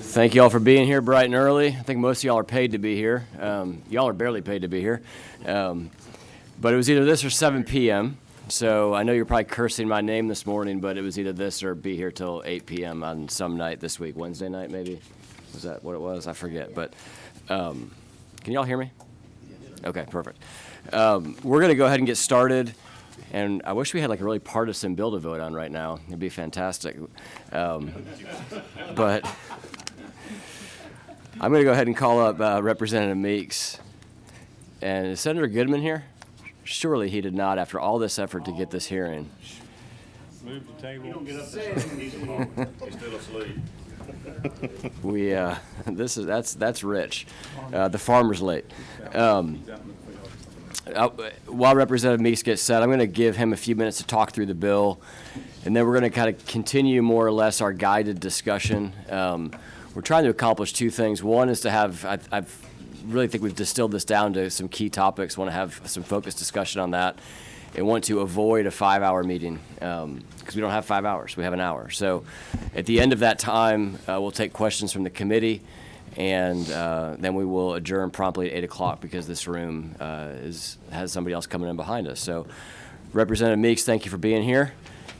Thank you all for being here bright and early. I think most of y'all are paid to be here. Y'all are barely paid to be here. But it was either this or 7 p.m. So I know you're probably cursing my name this morning, but it was either this or be here till 8 p.m. on some night this week. Wednesday night, maybe? Was that what it was? I forget. But can y'all hear me? Okay, perfect. We're going to go ahead and get started. And I wish we had like a really partisan bill to vote on right now. It'd be fantastic. But I'm going to go ahead and call up Representative Meeks. And is Senator Goodman here? Surely he did not, after all this effort to get this hearing. Move the table. You don't get up there. He's still asleep. That's rich. The farmer's late. While Representative Meeks gets set, I'm going to give him a few minutes to talk through the bill, and then we're going to kind of continue more or less our guided discussion. We're trying to accomplish two things. One is to have, I really think we've distilled this down to some key topics, want to have some focused discussion on that, and want to avoid a 5-hour meeting because we don't have 5 hours, we have an hour. So at the end of that time, we'll take questions from the committee, and then we will adjourn promptly at 8 o'clock because this room has somebody else coming in behind us. So Representative Meeks, thank you for being here,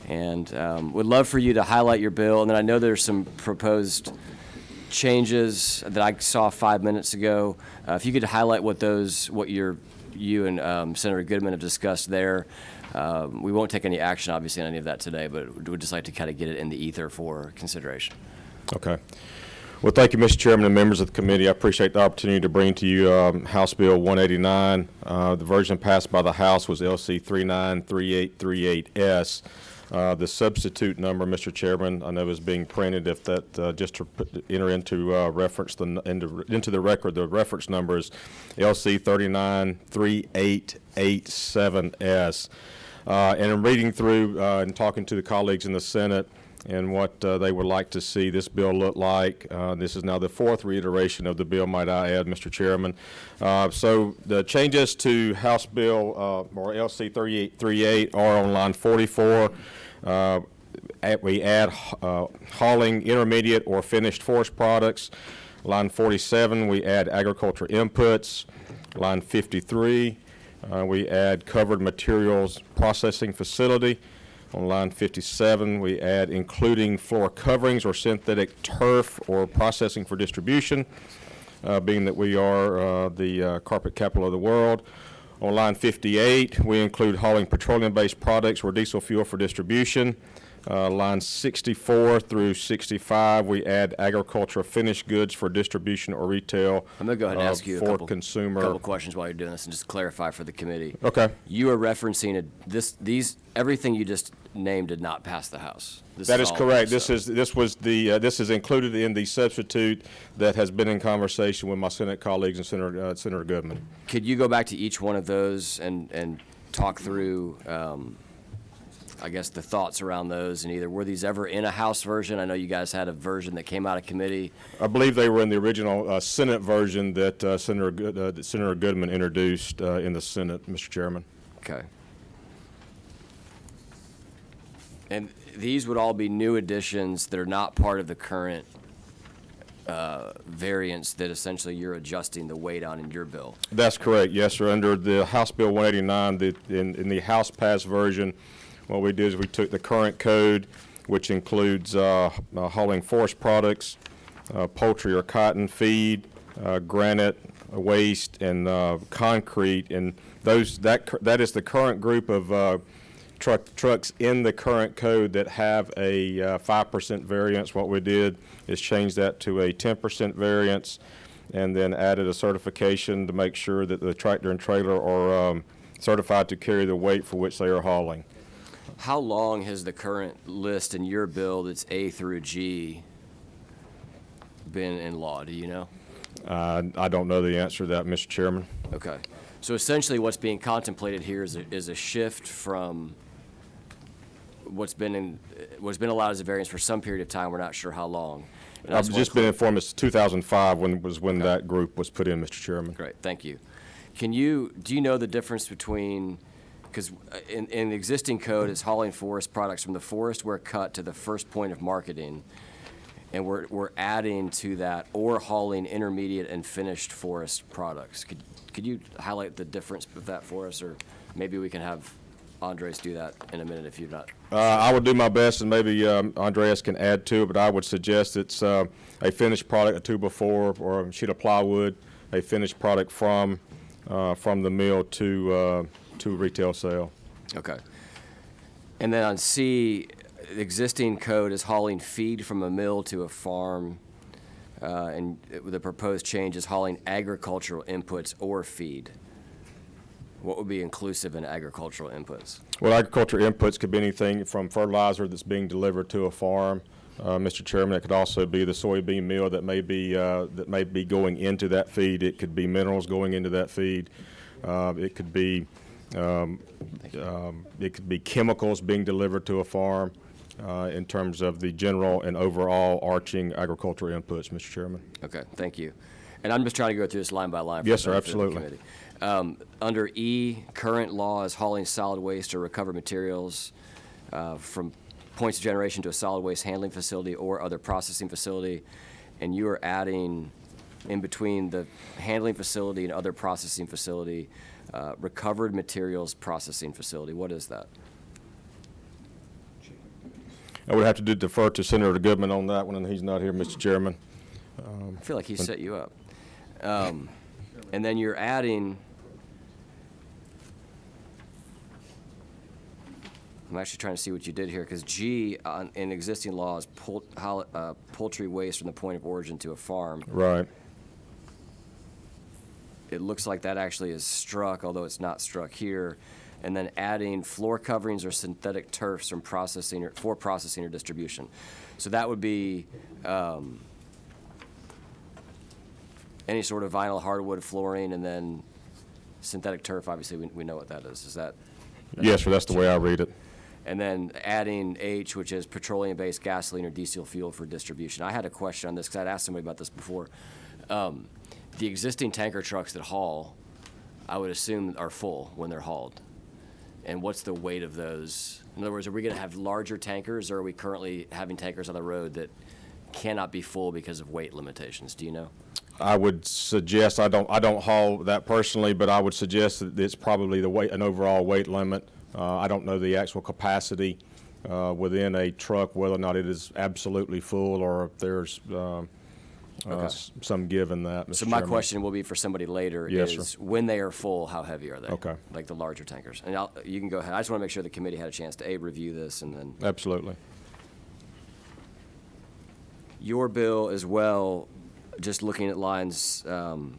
and would love for you to highlight your bill. And then I know there's some proposed changes that I saw 5 minutes ago. If you could highlight what you and Senator Goodman have discussed there. We won't take any action, obviously, on any of that today, but we'd just like to kind of get it in the ether for consideration. Okay. Well, thank you, Mr. Chairman and members of the committee. I appreciate the opportunity to bring to you House Bill 189. The version passed by the House was LC 393838S. The substitute number, Mr. Chairman, I know is being printed. If that just to enter into reference into the record, the reference number is LC 393887S. And in reading through and talking to the colleagues in the Senate and what they would like to see this bill look like. This is now the fourth reiteration of the bill, might I add, Mr. Chairman. So the changes to House Bill or LC 3838 are on line 44. We add hauling intermediate or finished forest products. Line 47, we add agriculture inputs. Line 53, we add covered materials processing facility. On line 57, we add including floor coverings or synthetic turf or processing for distribution, being that we are the carpet capital of the world. On line 58, we include hauling petroleum-based products or diesel fuel for distribution. Line 64 through 65, we add agricultural finished goods for distribution or retail. I'm going to go ahead and ask you a couple questions while you're doing this and just clarify for the committee. Okay. You are referencing everything you just named did not pass the House. That is correct. This is included in the substitute that has been in conversation with my Senate colleagues and Senator Goodman. Could you go back to each one of those and talk through I guess the thoughts around those, and either were these ever in a House version? I know you guys had a version that came out of committee. I believe they were in the original Senate version that Senator Goodman introduced in the Senate, Mr. Chairman. Okay. And these would all be new additions that are not part of the current variants that essentially you're adjusting the weight on in your bill. That's correct, yes, sir. Under the House Bill 189, in the House passed version, what we did is we took the current code, which includes hauling forest products, poultry or cotton feed, granite, waste, and concrete, and that is the current group of trucks in the current code that have a 5% variance. What we did is change that to a 10% variance, and then added a certification to make sure that the tractor and trailer are certified to carry the weight for which they are hauling. How long has the current list in your bill that's A through G been in law? Do you know? I don't know the answer to that, Mr. Chairman. Okay. So essentially what's being contemplated here is a shift from what's been allowed as a variance for some period of time. We're not sure how long. I've just been informed it's 2005 when okay. that group was put in, Mr. Chairman. Great, thank you. Do you know the difference between, because in the existing code, it's hauling forest products from the forest where cut to the first point of marketing. and we're adding to that or hauling intermediate and finished forest products. Could you highlight the difference with that for us, or maybe we can have Andres do that in a minute if you're not. I would do my best, and maybe Andreas can add to it, but I would suggest it's a finished product, a 2x4 or a sheet of plywood, a finished product from the mill to retail sale. Okay. And then on C, the existing code is hauling feed from a mill to a farm, and the proposed change is hauling agricultural inputs or feed. What would be inclusive in agricultural inputs? Well, agricultural inputs could be anything from fertilizer that's being delivered to a farm, Mr. Chairman. It could also be the soybean meal that may be going into that feed. It could be minerals going into that feed. It could be chemicals being delivered to a farm in terms of the general and overall arching agricultural inputs, Mr. Chairman. Okay, thank you. And I'm just trying to go through this line by line. For Yes, the sir, benefit of the absolutely. committee. Under E, current law is hauling solid waste or recovered materials from points of generation to a solid waste handling facility or other processing facility. And you are adding in between the handling facility and other processing facility, recovered materials processing facility. What is that? I would have to defer to Senator Goodman on that one, and he's not here, Mr. Chairman. I feel like he set you up. And then you're adding, I'm actually trying to see what you did here, because G in existing law is poultry waste from the point of origin to a farm. Right. It looks like that actually is struck, although it's not struck here. And then adding floor coverings or synthetic turfs from processing for processing or distribution. So that would be any sort of vinyl hardwood flooring, and then synthetic turf, obviously we know what that is. Is that? Yes, sir, that's the way I read it. And then adding H, which is petroleum-based gasoline or diesel fuel for distribution. I had a question on this because I'd asked somebody about this before. The existing tanker trucks that haul, I would assume, are full when they're hauled. And what's the weight of those? In other words, are we going to have larger tankers, or are we currently having tankers on the road that cannot be full because of weight limitations? Do you know? I would suggest, I don't haul that personally, but I would suggest that it's probably an overall weight limit. I don't know the actual capacity within a truck, whether or not it is absolutely full or if there's some give in that, Mr. So my Chairman. question will be for somebody later Yes, is, sir. when they are full, how heavy are they? Okay. Like the larger tankers. And you can go ahead. I just want to make sure the committee had a chance to, A, review this, and then Absolutely. your bill as well, just looking at lines, well,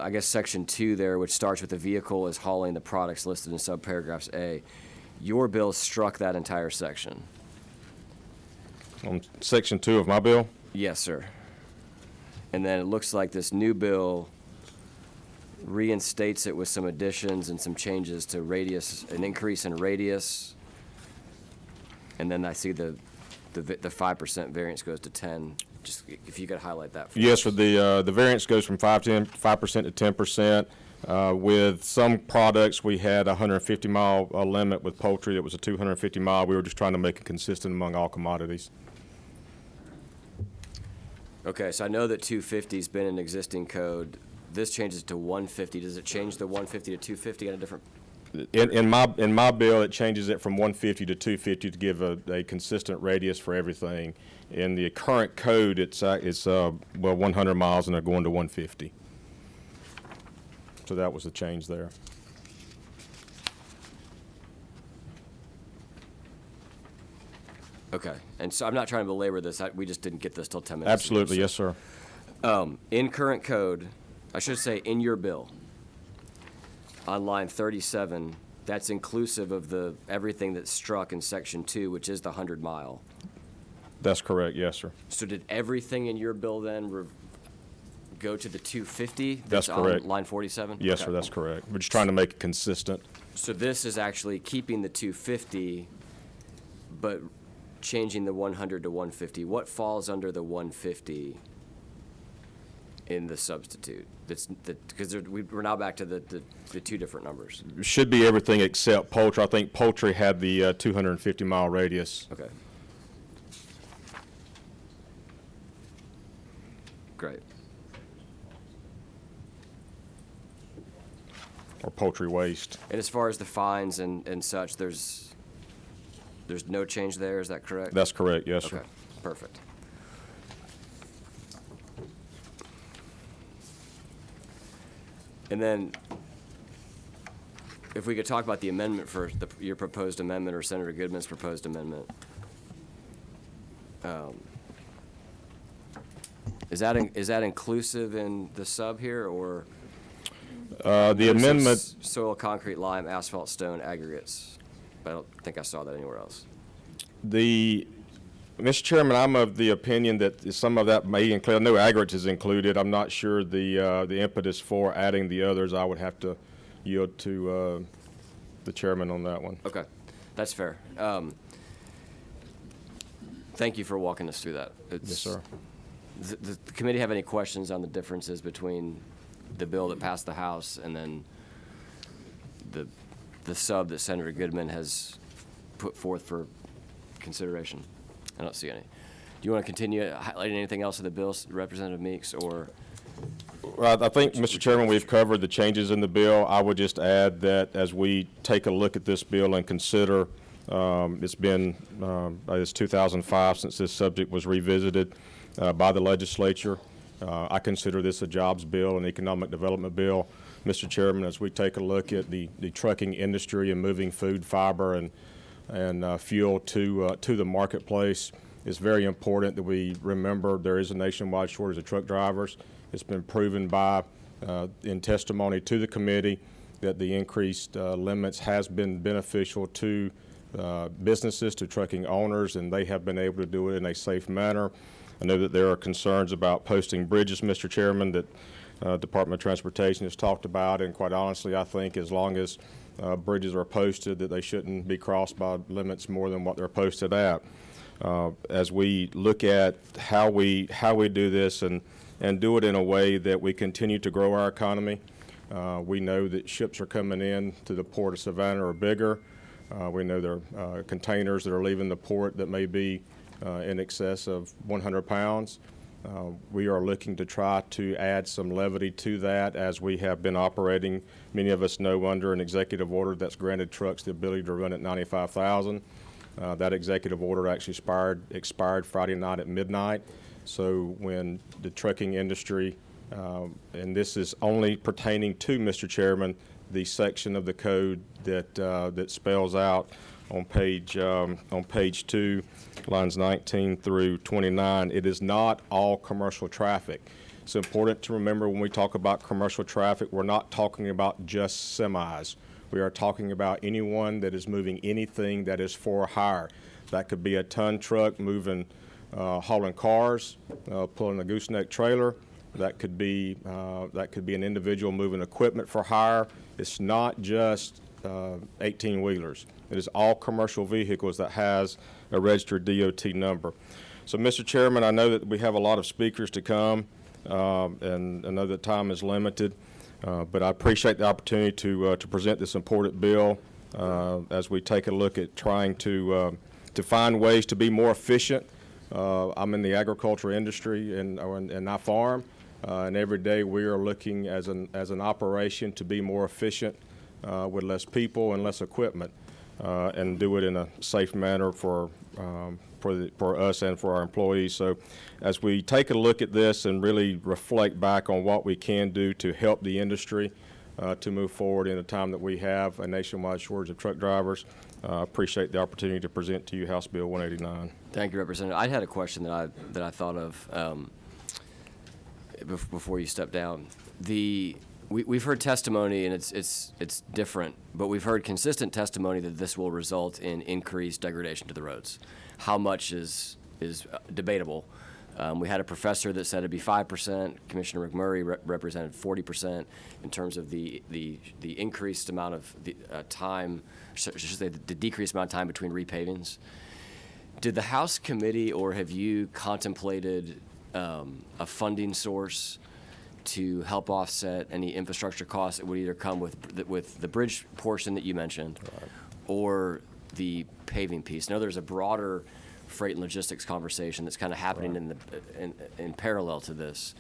I guess section 2 there, which starts with the vehicle is hauling the products listed in subparagraphs A. Your bill struck that entire section. On section 2 of my bill? Yes, sir. And then it looks like this new bill reinstates it with some additions and some changes to radius, an increase in radius. And then I see the 5% variance goes to 10. Just if you could highlight that for Yes, us. sir. The variance goes from 5% to 10%. With some products, we had a 150-mile limit. With poultry, it was a 250-mile. We were just trying to make it consistent among all commodities. Okay, so I know that 250's been an existing code. This changes to 150. Does it change the 150 to 250 on a different? In my bill, it changes it from 150 to 250 to give a consistent radius for everything. In the current code, it's 100 miles, and they're going to 150. So that was the change there. Okay, and so I'm not trying to belabor this. We just didn't get this till 10 minutes ago, Absolutely, so- yes, sir. In current code, I should say in your bill, on line 37, that's inclusive of everything that's struck in section 2, which is the 100-mile. That's correct, yes, sir. So did everything in your bill then go to the 250? That's correct. On line 47? Yes, Okay. sir, that's correct. We're just trying to make it consistent. So this is actually keeping the 250, but changing the 100 to 150. What falls under the 150 in the substitute? Because we're now back to the two different numbers. Should be everything except poultry. I think poultry had the 250-mile radius. Okay. Great. or poultry waste. And as far as the fines and such, there's no change there, is that correct? That's correct, yes, sir. Okay, perfect. And then, if we could talk about the amendment for your proposed amendment or Senator Goodman's proposed amendment. Is that inclusive in the sub here, or? The It says amendment, Soil, concrete, lime, asphalt, stone, aggregates. But I don't think I saw that anywhere else. Mr. Chairman, I'm of the opinion that some of that may include, I know aggregates is included. I'm not sure the impetus for adding the others. I would have to yield to the chairman on that one. Okay, that's fair. Thank you for walking us through that. Yes, sir. Does the committee have any questions on the differences between the bill that passed the House and then the sub that Senator Goodman has put forth for consideration? I don't see any. Do you want to continue highlighting anything else of the bill, Representative Meeks, or? Well, I think, Mr. Chairman, we've covered the changes in the bill. I would just add that as we take a look at this bill and consider, it's been, it's 2005 since this subject was revisited by the legislature. I consider this a jobs bill, an economic development bill. Mr. Chairman, as we take a look at the trucking industry and moving food, fiber, and fuel to the marketplace, it's very important that we remember there is a nationwide shortage of truck drivers. It's been proven by, in testimony to the committee, that the increased limits has been beneficial to businesses, to trucking owners, and they have been able to do it in a safe manner. I know that there are concerns about posting bridges, Mr. Chairman, that Department of Transportation has talked about, and quite honestly, I think as long as bridges are posted, that they shouldn't be crossed by limits more than what they're posted at. As we look at how we do this and do it in a way that we continue to grow our economy, we know that ships are coming in to the port of Savannah are bigger. We know there are containers that are leaving the port that may be in excess of 100 pounds. We are looking to try to add some levity to that as we have been operating, many of us know, under an executive order that's granted trucks the ability to run at 95,000. That executive order actually expired Friday night at midnight. So when the trucking industry, and this is only pertaining to, Mr. Chairman, the section of the code that spells out on page 2, lines 19 through 29, it is not all commercial traffic. It's important to remember when we talk about commercial traffic, we're not talking about just semis. We are talking about anyone that is moving anything that is for hire. That could be a ton truck moving, hauling cars, pulling a gooseneck trailer. That could be an individual moving equipment for hire. It's not just 18-wheelers. It is all commercial vehicles that has a registered DOT number. So, Mr. Chairman, I know that we have a lot of speakers to come, and I know that time is limited, but I appreciate the opportunity to present this important bill as we take a look at trying to find ways to be more efficient. I'm in the agriculture industry and I farm, and every day we are looking as an operation to be more efficient with less people and less equipment, and do it in a safe manner for us and for our employees. So as we take a look at this and really reflect back on what we can do to help the industry to move forward in a time that we have a nationwide shortage of truck drivers, appreciate the opportunity to present to you House Bill 189. Thank you, Representative. I had a question that I thought of before you step down. We've heard testimony, and it's different, but we've heard consistent testimony that this will result in increased degradation to the roads. How much is debatable. We had a professor that said it'd be 5%. Commissioner McMurray represented 40% in terms of the increased amount of the time, I should say the decreased amount of time between repavings. Did the House committee, or have you contemplated a funding source to help offset any infrastructure costs that would either come with the bridge portion that you mentioned, or the paving piece? I know there's a broader freight and logistics conversation that's kind of happening in parallel to this.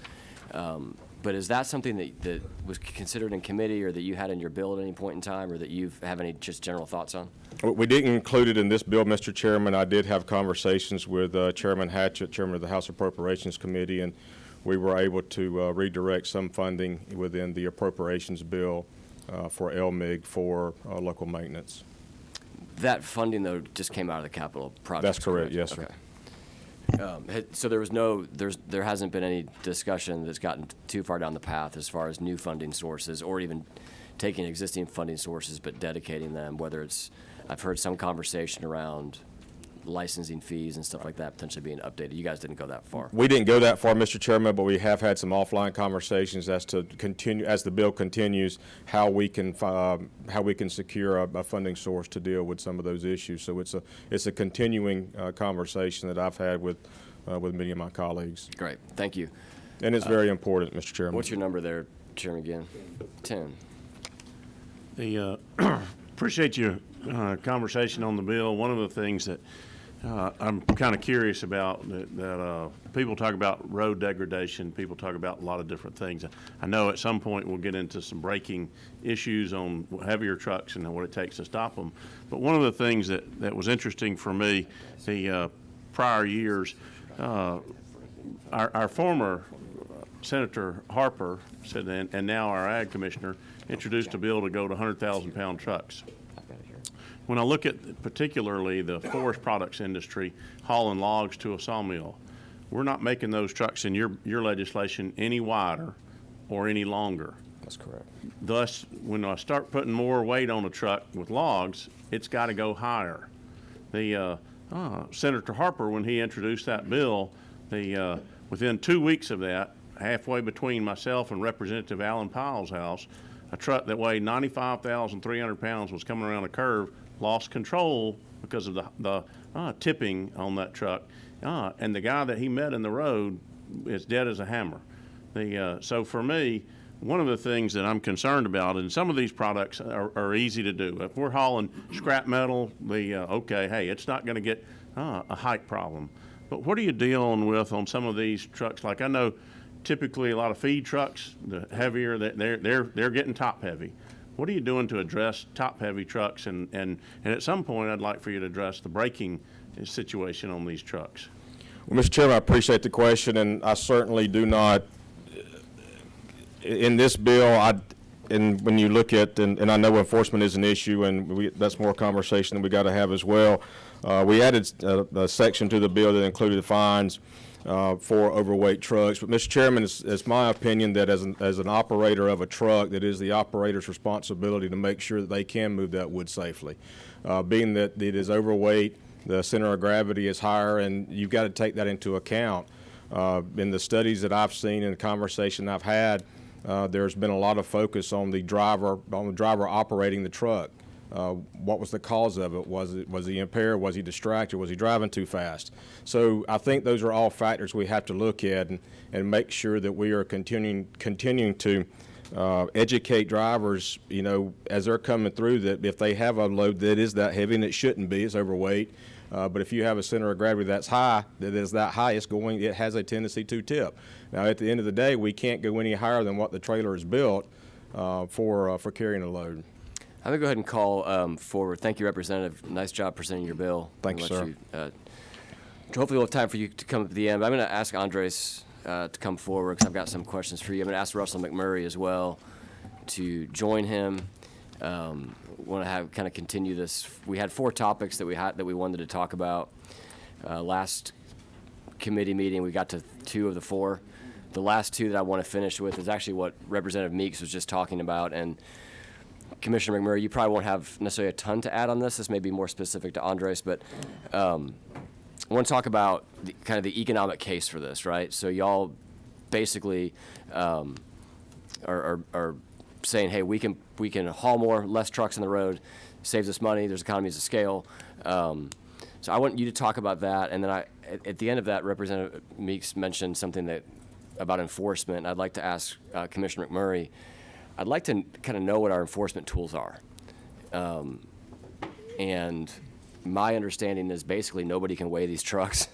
But is that something that was considered in committee, or that you had in your bill at any point in time, or that you have any just general thoughts on? We didn't include it in this bill, Mr. Chairman. I did have conversations with Chairman Hatchett, Chairman of the House Appropriations Committee, and we were able to redirect some funding within the appropriations bill for LMIG for local maintenance. That funding, though, just came out of the capital project. That's correct, yes, sir. Okay. So there hasn't been any discussion that's gotten too far down the path as far as new funding sources, or even taking existing funding sources but dedicating them, whether it's, I've heard some conversation around licensing fees and stuff like that potentially being updated. You guys didn't go that far. We didn't go that far, Mr. Chairman, but we have had some offline conversations as to continue, as the bill continues, how we can secure a funding source to deal with some of those issues. So it's a continuing conversation that I've had with many of my colleagues. Great, thank you. And it's very important, Mr. Chairman. What's your number there, Chairman Ginn? 10. Appreciate your conversation on the bill. One of the things that I'm kind of curious about that people talk about road degradation. People talk about a lot of different things. I know at some point we'll get into some braking issues on heavier trucks and what it takes to stop them. But one of the things that was interesting for me, the prior years, our former Senator Harper said, and now our Ag Commissioner, introduced a bill to go to 100,000-pound trucks. When I look at particularly the forest products industry hauling logs to a sawmill, we're not making those trucks in your legislation any wider or any longer. That's correct. Thus, when I start putting more weight on a truck with logs, it's got to go higher. The Senator Harper, when he introduced that bill, within 2 weeks of that, halfway between myself and Representative Alan Pyle's house, a truck that weighed 95,300 pounds was coming around a curve, lost control because of the tipping on that truck, and the guy that he met in the road is dead as a hammer. So for me, one of the things that I'm concerned about, and some of these products are easy to do. If we're hauling scrap metal, okay, hey, it's not going to get a height problem. But what are you dealing with on some of these trucks? Like, I know typically a lot of feed trucks, the heavier, they're getting top heavy. What are you doing to address top-heavy trucks? And at some point, I'd like for you to address the braking situation on these trucks. Well, Mr. Chairman, I appreciate the question, and I certainly do not, in this bill, and when you look at, and I know enforcement is an issue, and that's more conversation that we got to have as well. We added a section to the bill that included fines for overweight trucks. But, Mr. Chairman, it's my opinion that as an operator of a truck, that is the operator's responsibility to make sure that they can move that wood safely. Being that it is overweight, the center of gravity is higher, and you've got to take that into account. In the studies that I've seen and the conversation I've had, there's been a lot of focus on the driver operating the truck. What was the cause of it? Was he impaired? Was he distracted? Was he driving too fast? So I think those are all factors we have to look at and make sure that we are continuing to educate drivers, as they're coming through, that if they have a load that is that heavy, and it shouldn't be, it's overweight. But if you have a center of gravity that's high, that is that high, it has a tendency to tip. Now, at the end of the day, we can't go any higher than what the trailer is built for carrying a load. I'm going to go ahead and call forward. Thank you, Representative. Nice job presenting your bill. Thank you, sir. Hopefully we'll have time for you to come at the end. But I'm going to ask Andres to come forward because I've got some questions for you. I'm going to ask Russell McMurray as well to join him. Want to kind of continue this. We had 4 topics that we wanted to talk about. Last committee meeting, we got to 2 of the 4. The last 2 that I want to finish with is actually what Representative Meeks was just talking about. And Commissioner McMurray, you probably won't have necessarily a ton to add on this. This may be more specific to Andres, but I want to talk about kind of the economic case for this, right? So y'all basically are saying, hey, we can haul less trucks on the road, saves us money, there's economies of scale. So I want you to talk about that, and then at the end of that, Representative Meeks mentioned something about enforcement. I'd like to ask Commissioner McMurray, I'd like to kind of know what our enforcement tools are. And my understanding is basically nobody can weigh these trucks.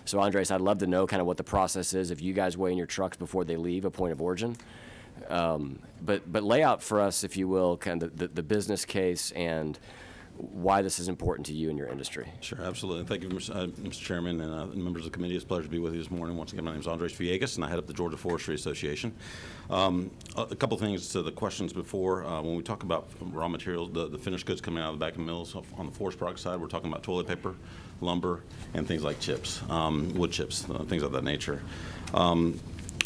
So Andres, I'd love to know kind of what the process is if you guys weigh in your trucks before they leave a point of origin. But lay out for us, if you will, kind of the business case and why this is important to you and your industry. Sure, absolutely. Thank you, Mr. Chairman and members of the committee. It's a pleasure to be with you this morning. Once again, my name is Andres Villegas, and I head up the Georgia Forestry Association. A couple things to the questions before. When we talk about raw materials, the finished goods coming out of the back of mills, on the forest product side, we're talking about toilet paper, lumber, and things like chips, wood chips, things of that nature.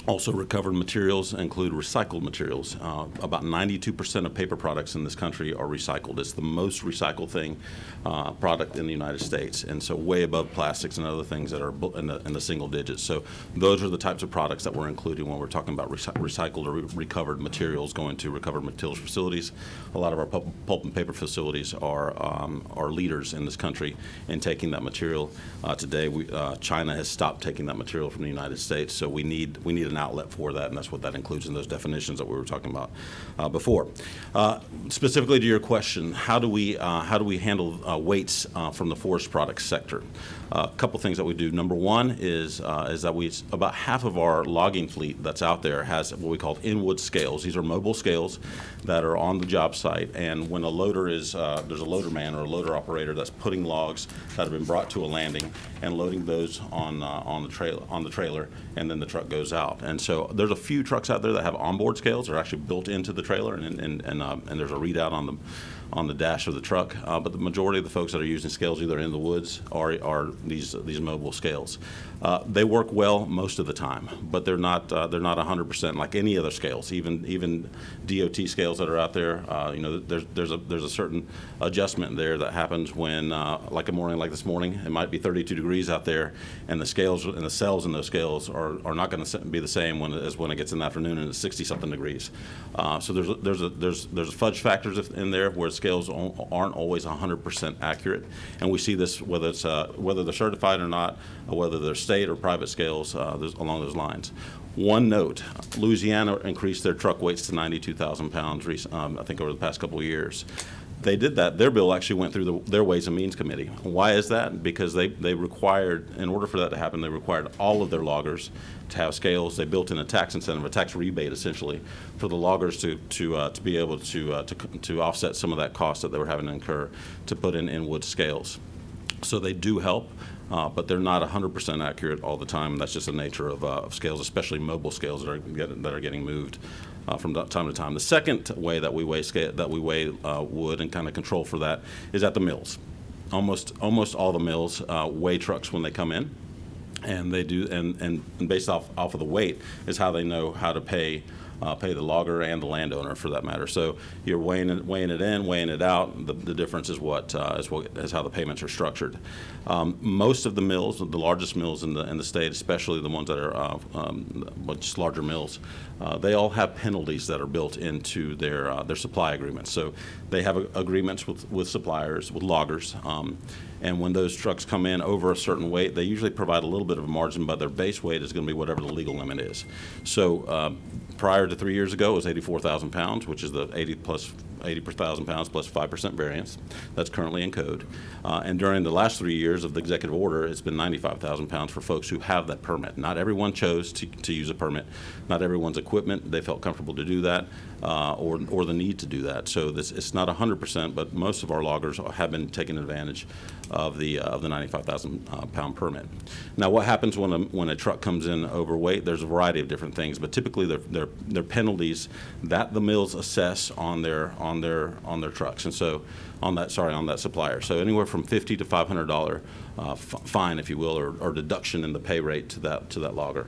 Also, recovered materials include recycled materials. About 92% of paper products in this country are recycled. It's the most recycled product in the United States, and so way above plastics and other things that are in the single digits. So those are the types of products that we're including when we're talking about recycled or recovered materials going to recovered materials facilities. A lot of our pulp and paper facilities are leaders in this country in taking that material. Today, China has stopped taking that material from the United States, so we need an outlet for that, and that's what that includes in those definitions that we were talking about before. Specifically to your question, how do we handle weights from the forest products sector? A couple things that we do. Number one is that about half of our logging fleet that's out there has what we call in-wood scales. These are mobile scales that are on the job site, and when a loader there's a loader man or a loader operator that's putting logs that have been brought to a landing and loading those on the trailer, and then the truck goes out. And so there's a few trucks out there that have onboard scales. They're actually built into the trailer, and there's a readout on the dash of the truck. But the majority of the folks that are using scales either in the woods are these mobile scales. They work well most of the time, but they're not 100% like any other scales. Even DOT scales that are out there, there's a certain adjustment there that happens when, like a morning like this morning, it might be 32 degrees out there, and the scales and the cells in those scales are not going to be the same as when it gets in the afternoon and it's 60-something degrees. So there's fudge factors in there where scales aren't always 100% accurate, and we see this whether they're certified or not, or whether they're state or private scales along those lines. One note: Louisiana increased their truck weights to 92,000 pounds. I think over the past couple of years. They did that. Their bill actually went through their Ways and Means Committee. Why is that? Because they required, in order for that to happen, they required all of their loggers to have scales. They built in a tax incentive, a tax rebate essentially, for the loggers to be able to offset some of that cost that they were having to incur to put in wood scales. So they do help. But they're not 100% accurate all the time. That's just the nature of scales, especially mobile scales that are getting moved from time to time. The second way that we weigh wood and kind of control for that is at the mills. Almost all the mills weigh trucks when they come in, and they do, and based off of the weight is how they know how to pay the logger and the landowner for that matter. So you're weighing it in, weighing it out. The difference is is how the payments are structured. Most of the mills, the largest mills in the state, especially the ones that are much larger mills, they all have penalties that are built into their supply agreements. So they have agreements with suppliers, with loggers. And when those trucks come in over a certain weight, they usually provide a little bit of a margin, but their base weight is going to be whatever the legal limit is. So prior to 3 years ago, it was 84,000 pounds, which is the 80,000 pounds plus 5% variance. That's currently in code. And during the last 3 years of the executive order, it's been 95,000 pounds for folks who have that permit. Not everyone chose to use a permit. Not everyone's equipment, they felt comfortable to do that, or the need to do that. So it's not 100%, but most of our loggers have been taking advantage of the 95,000 pound permit. Now, what happens when a truck comes in overweight? There's a variety of different things, but typically they're penalties that the mills assess on their trucks, and so on that supplier. So anywhere from $50 to $500 fine, if you will, or deduction in the pay rate to that logger.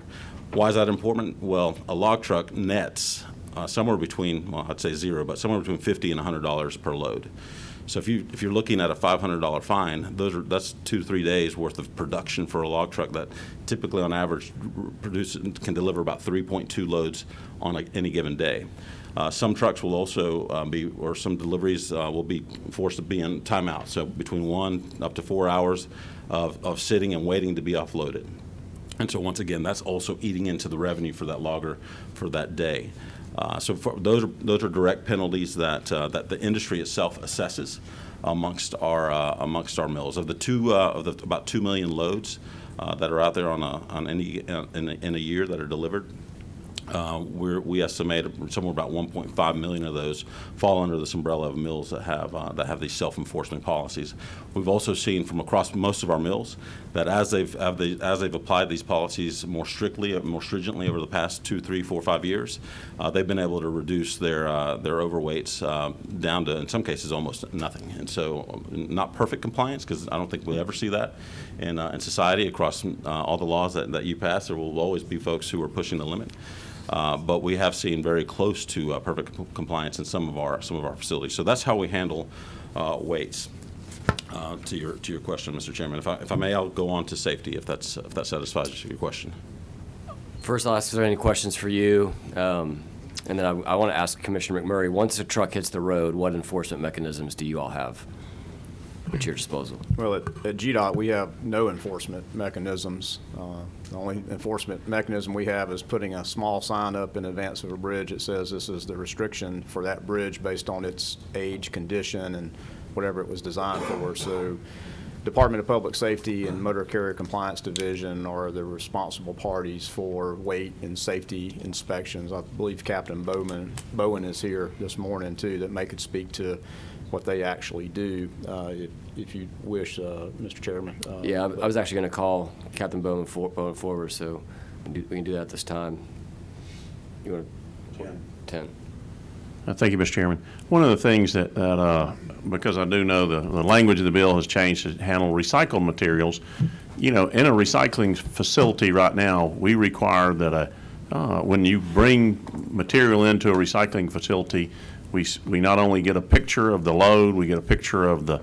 Why is that important? Well, a log truck nets somewhere between, well, I'd say zero, but somewhere between $50 and $100 per load. So if you're looking at a $500 fine, that's 2 to 3 days worth of production for a log truck that typically on average can deliver about 3.2 loads on any given day. Some trucks will also some deliveries will be forced to be in timeout, so between 1 up to 4 hours of sitting and waiting to be offloaded. And so once again, that's also eating into the revenue for that logger for that day. Those are direct penalties that the industry itself assesses. amongst our mills. Of the about 2 million loads that are out there in a year that are delivered, we estimate somewhere about 1.5 million of those fall under this umbrella of mills that have these self-enforcement policies. We've also seen from across most of our mills that as they've applied these policies more strictly, more stringently over the past 2, 3, 4, 5 years, they've been able to reduce their overweights down to, in some cases, almost nothing. And so, not perfect compliance, because I don't think we'll ever see that in society across all the laws that you pass. There will always be folks who are pushing the limit. But we have seen very close to perfect compliance in some of our facilities. So that's how we handle weights. To your question, Mr. Chairman, if I may, I'll go on to safety if that satisfies your question. First, I'll ask if there are any questions for you. And then I want to ask Commissioner McMurray, once a truck hits the road, what enforcement mechanisms do you all have at your disposal? Well, at GDOT, we have no enforcement mechanisms. The only enforcement mechanism we have is putting a small sign up in advance of a bridge that says this is the restriction for that bridge based on its age, condition, and whatever it was designed for. So Department of Public Safety and Motor Carrier Compliance Division are the responsible parties for weight and safety inspections. I believe Captain Bowen is here this morning, too, that may could speak to what they actually do, if you wish, Mr. Chairman. Yeah, I was actually going to call Captain Bowen forward, so we can do that at this time. You want to? 10. Thank you, Mr. Chairman. One of the things that because I do know the language of the bill has changed to handle recycled materials, in a recycling facility right now, we require that when you bring material into a recycling facility, we not only get a picture of the load, we get a picture of the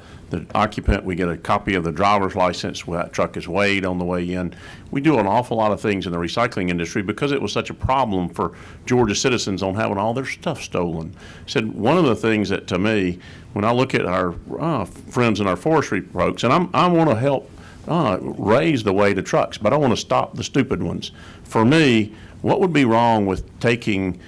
occupant, we get a copy of the driver's license where that truck is weighed on the way in. We do an awful lot of things in the recycling industry because it was such a problem for Georgia citizens on having all their stuff stolen. Said one of the things that, to me, when I look at our friends in our forestry folks, and I want to help raise the weight of trucks, but I want to stop the stupid ones. For me, what would be wrong with taking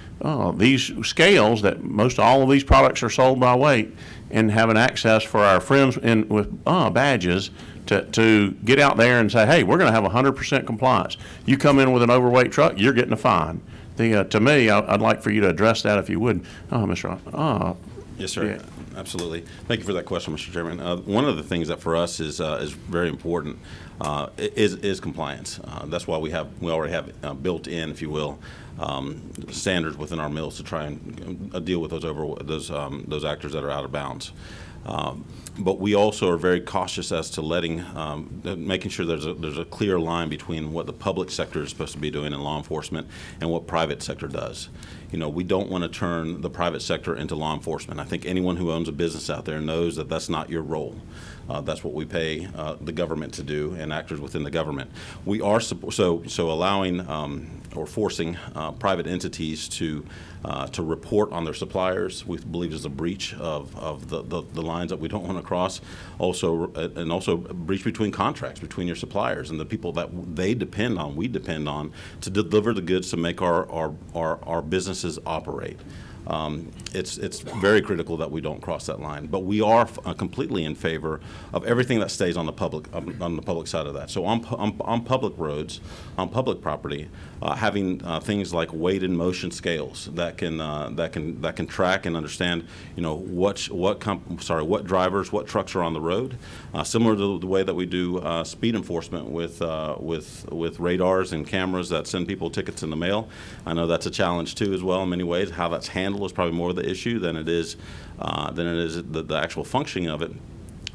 these scales that most all of these products are sold by weight and having access for our friends with badges to get out there and say, hey, we're going to have 100% compliance. You come in with an overweight truck, you're getting a fine. To me, I'd like for you to address that if you would, Mr. Yes, sir. Yeah. Absolutely. Thank you for that question, Mr. Chairman. One of the things that for us is very important is compliance. That's why we already have built in, if you will, standards within our mills to try and deal with those actors that are out of bounds. But we also are very cautious as to making sure there's a clear line between what the public sector is supposed to be doing in law enforcement and what private sector does. We don't want to turn the private sector into law enforcement. I think anyone who owns a business out there knows that that's not your role. That's what we pay the government to do and actors within the government. We are so allowing or forcing private entities to report on their suppliers. We believe is a breach of the lines that we don't want to cross. Also a breach between contracts between your suppliers and the people that we depend on to deliver the goods to make our businesses operate. It's very critical that we don't cross that line, but we are completely in favor of everything that stays on the public side of that. So on public roads, on public property, having things like weight and motion scales that can track and understand, what drivers, what trucks are on the road, similar to the way that we do speed enforcement with radars and cameras that send people tickets in the mail. I know that's a challenge too, as well, in many ways. How that's handled is probably more the issue than it is the actual functioning of it.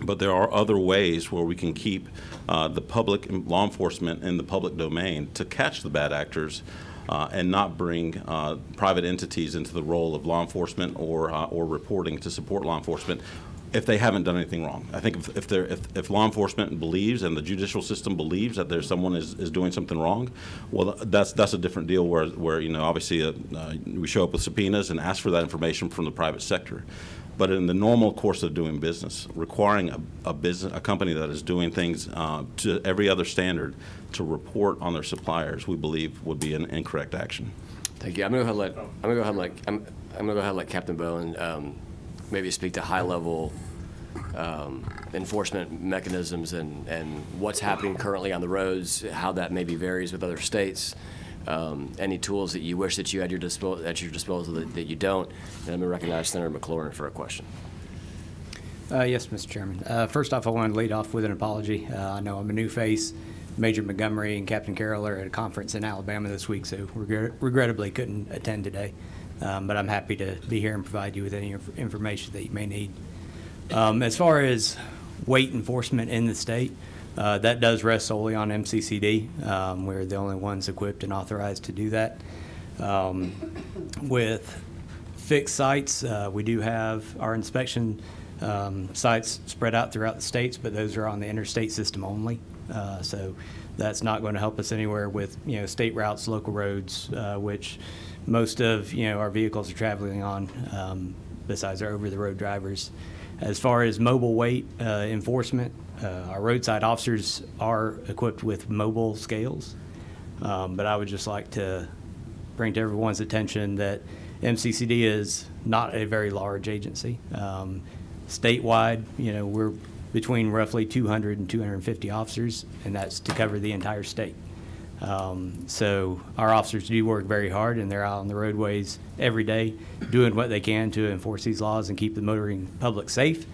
But there are other ways where we can keep the public law enforcement in the public domain to catch the bad actors and not bring private entities into the role of law enforcement or reporting to support law enforcement if they haven't done anything wrong. I think if law enforcement believes and the judicial system believes that there's someone is doing something wrong, well, that's a different deal where obviously we show up with subpoenas and ask for that information from the private sector. But in the normal course of doing business, requiring a company that is doing things to every other standard to report on their suppliers, we believe would be an incorrect action. Thank you. I'm going to go ahead and let Captain Bowen maybe speak to high level enforcement mechanisms and what's happening currently on the roads, how that maybe varies with other states, any tools that you wish that you had at your disposal that you don't. And I'm going to recognize Senator McLaurin for a question. Yes, Mr. Chairman. First off, I want to lead off with an apology. I know I'm a new face. Major Montgomery and Captain Carroll are at a conference in Alabama this week, so regrettably couldn't attend today. But I'm happy to be here and provide you with any information that you may need. As far as weight enforcement in the state, that does rest solely on MCCD. We're the only ones equipped and authorized to do that. With fixed sites, we do have our inspection sites spread out throughout the states, but those are on the interstate system only. So that's not going to help us anywhere with, state routes, local roads, which most of, our vehicles are traveling on, besides our over-the-road drivers. As far as mobile weight enforcement, our roadside officers are equipped with mobile scales. But I would just like to bring to everyone's attention that MCCD is not a very large agency. Statewide, we're between roughly 200 and 250 officers, and that's to cover the entire state. So our officers do work very hard, and they're out on the roadways every day doing what they can to enforce these laws and keep the motoring public safe.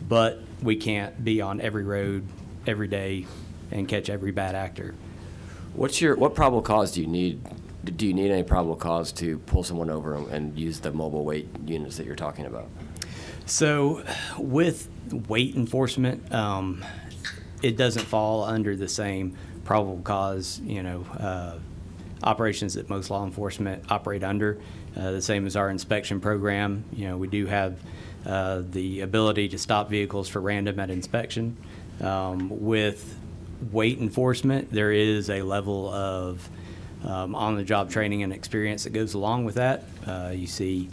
But we can't be on every road every day and catch every bad actor. What probable cause do you need? Do you need any probable cause to pull someone over and use the mobile weight units that you're talking about? So with weight enforcement, it doesn't fall under the same probable cause, operations that most law enforcement operate under. The same as our inspection program. We do have the ability to stop vehicles for random at inspection. With weight enforcement, there is a level of on-the-job training and experience that goes along with that. You see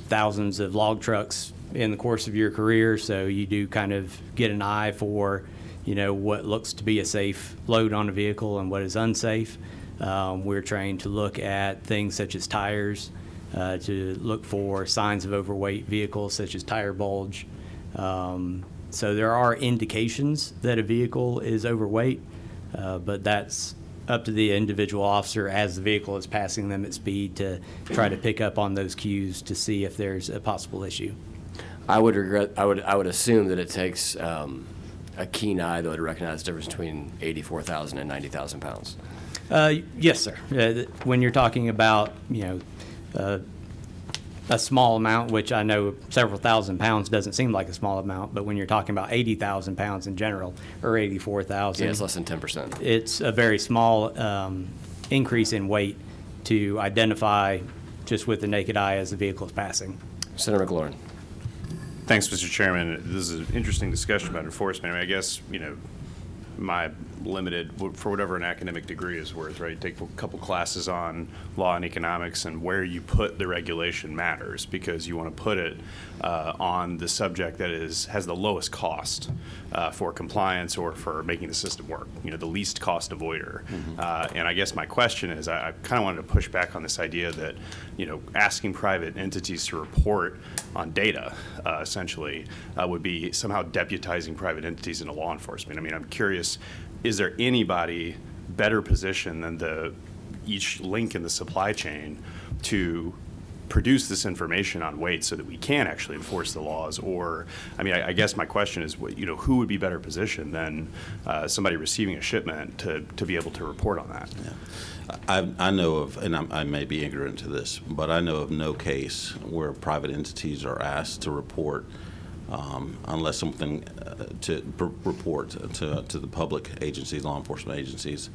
thousands of log trucks in the course of your career, so you do kind of get an eye for, what looks to be a safe load on a vehicle and what is unsafe. We're trained to look at things such as tires, to look for signs of overweight vehicles such as tire bulge. So there are indications that a vehicle is overweight, but that's up to the individual officer as the vehicle is passing them at speed to try to pick up on those cues to see if there's a possible issue. I would assume that it takes a keen eye, though, to recognize the difference between 84,000 and 90,000 pounds. Yes, sir. When you're talking about, a small amount, which I know several thousand pounds doesn't seem like a small amount, but when you're talking about 80,000 pounds in general, or 84,000. Yeah, it's less than 10%. It's a very small increase in weight to identify just with the naked eye as the vehicle is passing. Senator McLaurin. Thanks, Mr. Chairman. This is an interesting discussion about enforcement. I guess, my limited, for whatever an academic degree is worth, right? Take a couple classes on law and economics, and where you put the regulation matters, because you want to put it on the subject that has the lowest cost for compliance or for making the system work, the least cost avoider. And I guess my question is, I kind of wanted to push back on this idea that, asking private entities to report on data, essentially, would be somehow deputizing private entities into law enforcement. I'm curious, is there anybody better positioned than each link in the supply chain to produce this information on weight so that we can actually enforce the laws? Or, I guess my question is, who would be better positioned than somebody receiving a shipment to be able to report on that? Yeah. I know of, and I may be ignorant to this, but I know of no case where private entities are asked to report unless something report to the public agencies, law enforcement agencies,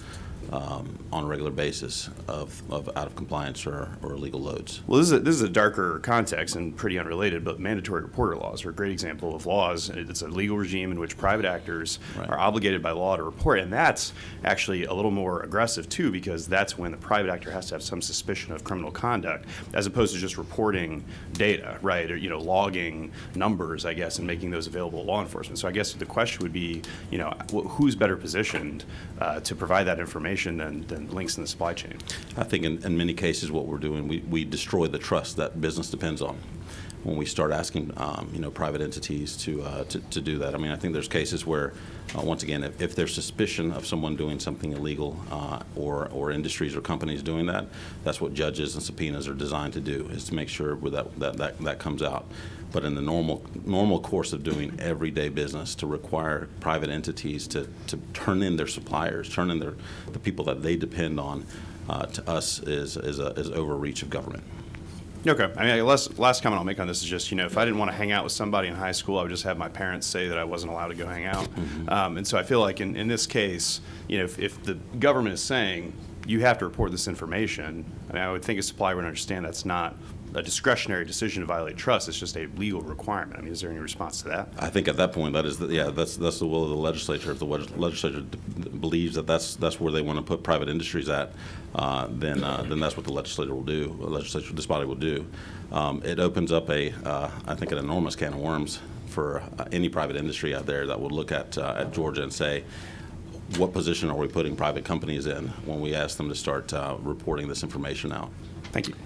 on a regular basis of out of compliance or illegal loads. Well, this is a darker context and pretty unrelated, but mandatory reporter laws are a great example of laws. It's a legal regime in which private actors are obligated by law to report, and that's actually a little more aggressive too, because that's when the private actor has to have some suspicion of criminal conduct, as opposed to just reporting data, right? Or logging numbers, I guess, and making those available to law enforcement. So I guess the question would be, who's better positioned to provide that information than links in the supply chain? I think in many cases what we're doing, we destroy the trust that business depends on. when we start asking, private entities to do that. I mean, I think there's cases where, once again, if there's suspicion of someone doing something illegal or industries or companies doing that, that's what judges and subpoenas are designed to do, is to make sure that comes out. But in the normal course of doing everyday business, to require private entities to turn in their suppliers, turn in the people that they depend on, to us is overreach of government. Okay. I mean, last comment I'll make on this is just, if I didn't want to hang out with somebody in high school, I would just have my parents say that I wasn't allowed to go hang out. And so I feel like in this case, if the government is saying you have to report this information, I mean, I would think a supplier would understand that's not a discretionary decision to violate trust. It's just a legal requirement. I mean, is there any response to that? I think at that point, that's the will of the legislature. If the legislature believes that that's where they want to put private industries at, then that's what the legislature will do. This body will do. It opens up I think, an enormous can of worms for any private industry out there that would look at Georgia and say, what position are we putting private companies in when we ask them to start reporting this information out? Thank you.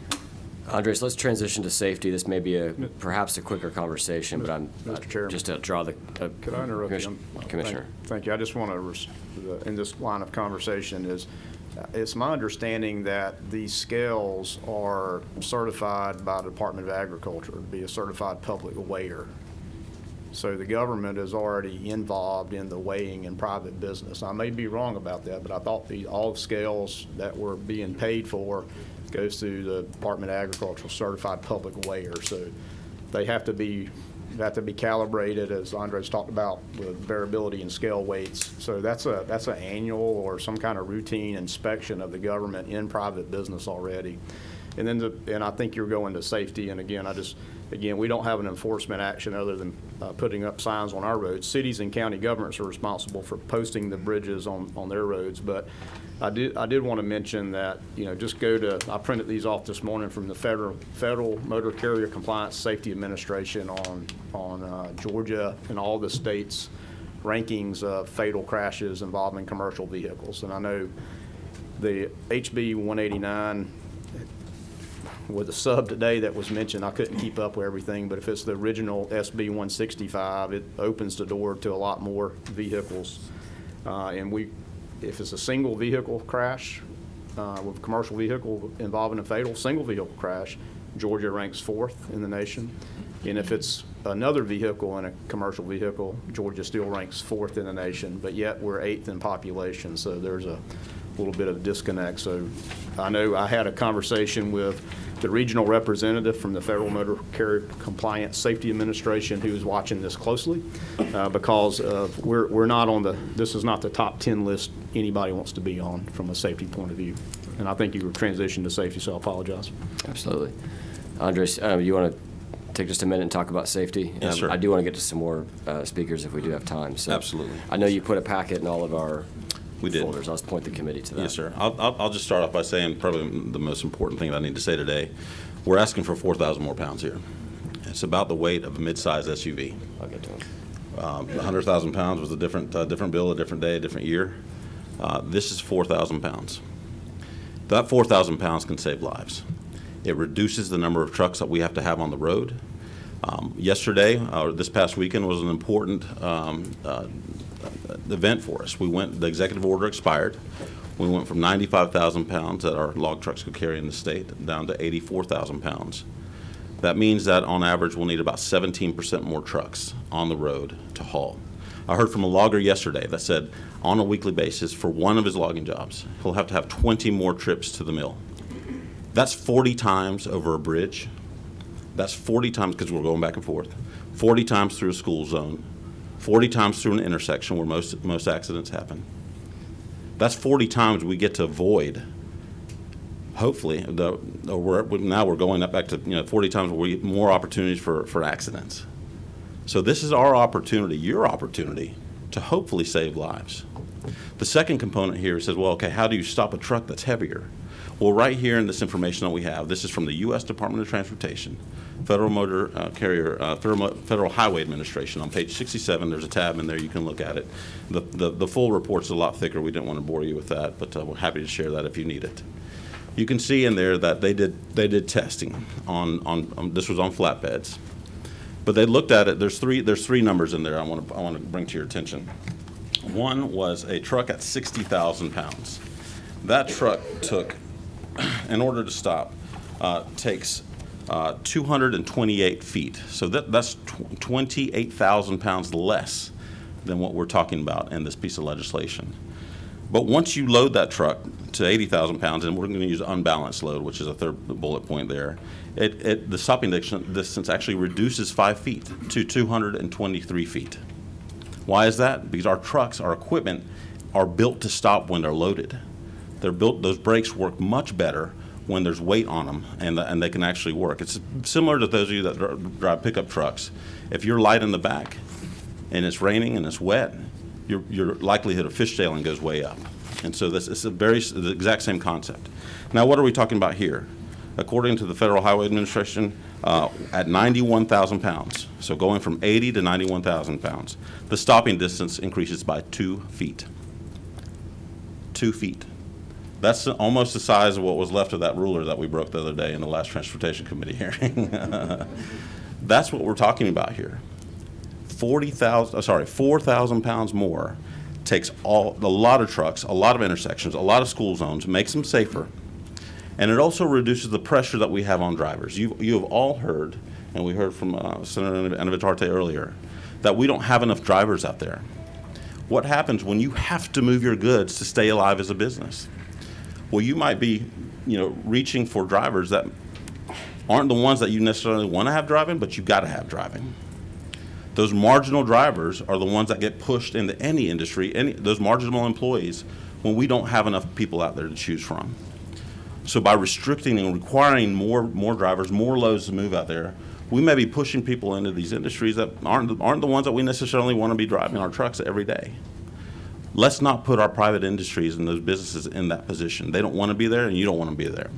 Andres, let's transition to safety. This may be perhaps a quicker conversation, but Mr. Chairman. just to draw the Could I interrupt you? Commissioner. Thank you. I just want to, in this line of conversation, it's my understanding that these scales are certified by the Department of Agriculture to be a certified public weigher. So the government is already involved in the weighing in private business. I may be wrong about that, but I thought all scales that were being paid for goes through the Department of Agriculture certified public weigher. So they have to be calibrated, as Andres talked about, with variability in scale weights. So that's an annual or some kind of routine inspection of the government in private business already. And then I think you're going to safety. And again, we don't have an enforcement action other than putting up signs on our roads. Cities and county governments are responsible for posting the bridges on their roads. But I did want to mention that, I printed these off this morning from the Federal Motor Carrier Compliance Safety Administration on Georgia and all the states' rankings of fatal crashes involving commercial vehicles. And I know the HB 189 with the sub today that was mentioned, I couldn't keep up with everything, but if it's the original SB 165, it opens the door to a lot more vehicles. If it's a single vehicle crash with a commercial vehicle involving a fatal single vehicle crash, Georgia ranks 4th in the nation. And if it's another vehicle in a commercial vehicle, Georgia still ranks 4th in the nation, but yet we're 8th in population, so there's a little bit of disconnect. So I know I had a conversation with the regional representative from the Federal Motor Carrier Compliance Safety Administration who is watching this closely because we're not this is not the top 10 list anybody wants to be on from a safety point of view. And I think you were transitioned to safety, so I apologize. Absolutely. Andres, you want to take just a minute and talk about safety? Yes, sir. I do want to get to some more speakers if we do have time. So Absolutely. I know you put a packet in all of our We did. folders. I'll point the committee to that. Yes, sir. I'll just start off by saying probably the most important thing that I need to say today. We're asking for 4,000 more pounds here. It's about the weight of a mid-size SUV. I'll get to them. 100,000 pounds was a different bill, a different day, a different year. This is 4,000 pounds. That 4,000 pounds can save lives. It reduces the number of trucks that we have to have on the road. Yesterday, this past weekend, was an important event for us. The executive order expired. We went from 95,000 pounds that our log trucks could carry in the state down to 84,000 pounds. That means that on average we'll need about 17% more trucks on the road to haul. I heard from a logger yesterday that said on a weekly basis for one of his logging jobs, he'll have to have 20 more trips to the mill. That's 40 times over a bridge. That's 40 times, because we're going back and forth, 40 times through a school zone, 40 times through an intersection where most accidents happen. That's 40 times we get to avoid, hopefully, now we're going up back to 40 times where more opportunities for accidents. So this is our opportunity, your opportunity, to hopefully save lives. The second component here says, well, okay, how do you stop a truck that's heavier? Well, right here in this information that we have, this is from the U.S. Department of Transportation, Federal Motor Carrier, Federal Highway Administration. On page 67, there's a tab in there. You can look at it. The full report's a lot thicker. We didn't want to bore you with that, but we're happy to share that if you need it. You can see in there that they did testing on this was on flatbeds, but they looked at it. There's three numbers in there I want to bring to your attention. One was a truck at 60,000 pounds. That truck took, in order to stop, takes 228 feet. So that's 28,000 pounds less than what we're talking about in this piece of legislation. But once you load that truck to 80,000 pounds, and we're going to use unbalanced load, which is a third bullet point there, the stopping distance actually reduces 5 feet to 223 feet. Why is that? Because our trucks, our equipment, are built to stop when they're loaded. They're built; those brakes work much better when there's weight on them, and they can actually work. It's similar to those of you that drive pickup trucks. If you're light in the back, and it's raining and it's wet, your likelihood of fishtailing goes way up. And so this is the exact same concept. Now, what are we talking about here? According to the Federal Highway Administration, at 91,000 pounds, so going from 80 to 91,000 pounds, the stopping distance increases by 2 feet. 2 feet. That's almost the size of what was left of that ruler that we broke the other day in the last Transportation Committee hearing. That's what we're talking about here. 4,000 pounds more takes a lot of trucks, a lot of intersections, a lot of school zones, makes them safer, and it also reduces the pressure that we have on drivers. You have all heard, and we heard from Senator Anavitarte earlier, that we don't have enough drivers out there. What happens when you have to move your goods to stay alive as a business? Well, you might be, reaching for drivers that aren't the ones that you necessarily want to have driving, but you've got to have driving. Those marginal drivers are the ones that get pushed into any industry, those marginal employees, when we don't have enough people out there to choose from. So by restricting and requiring more drivers, more loads to move out there, we may be pushing people into these industries that aren't the ones that we necessarily want to be driving our trucks every day. Let's not put our private industries and those businesses in that position. They don't want to be there, and you don't want to be there.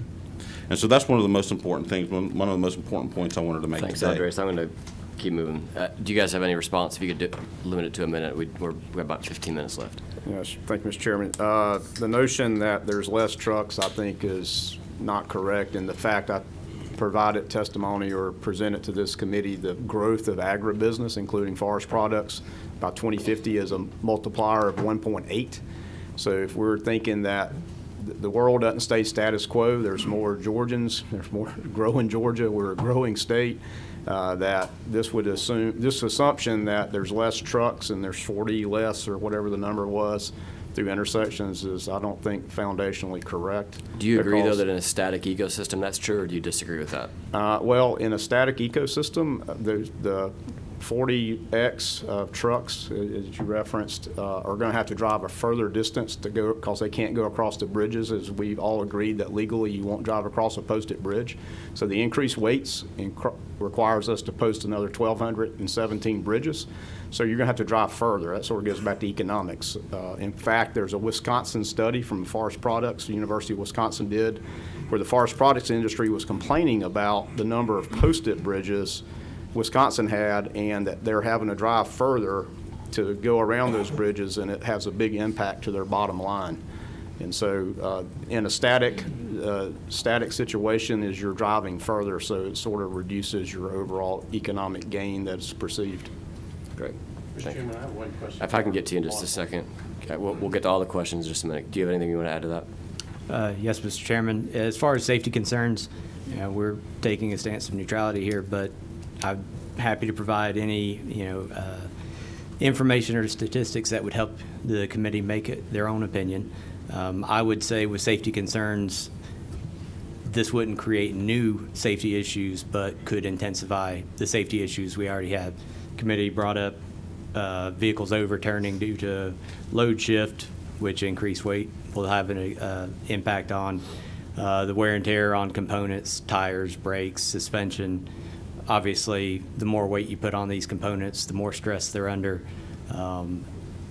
And so that's one of the most important things, one of the most important points I wanted to make Thanks, today. Andres. I'm going to keep moving. Do you guys have any response? If you could limit it to a minute, we've got about 15 minutes left. Yes, thank you, Mr. Chairman. The notion that there's less trucks, I think, is not correct. And the fact I provided testimony or presented to this committee the growth of agribusiness, including forest products, by 2050 is a multiplier of 1.8. So if we're thinking that the world doesn't stay status quo, there's more Georgians, there's more grow in Georgia, we're a growing state, that this would assume, this assumption that there's less trucks and there's 40 less or whatever the number was through intersections is, I don't think, foundationally correct. Do you agree, though, because- that in a static ecosystem that's true, or do you disagree with that? Well, in a static ecosystem, the 40X of trucks, as you referenced, are going to have to drive a further distance to go, because they can't go across the bridges, as we've all agreed that legally you won't drive across a posted bridge. So the increased weights requires us to post another 1,217 bridges. So you're going to have to drive further. That sort of goes back to economics. In fact, there's a Wisconsin study from Forest Products, the University of Wisconsin did, where the forest products industry was complaining about the number of posted bridges Wisconsin had, and that they're having to drive further to go around those bridges, and it has a big impact to their bottom line. And so in a static situation is you're driving further, so it sort of reduces your overall economic gain that's perceived. Great. Mr. Thank you. Chairman, I have one question. If I can get to you in just a second. Okay, we'll get to all the questions in just a minute. Do you have anything you want to add to that? Yes, Mr. Chairman. As far as safety concerns, we're taking a stance of neutrality here, but I'm happy to provide any, information or statistics that would help the committee make it their own opinion. I would say with safety concerns, this wouldn't create new safety issues, but could intensify the safety issues we already have. Committee brought up vehicles overturning due to load shift, which increased weight will have an impact on the wear and tear on components, tires, brakes, suspension. Obviously, the more weight you put on these components, the more stress they're under.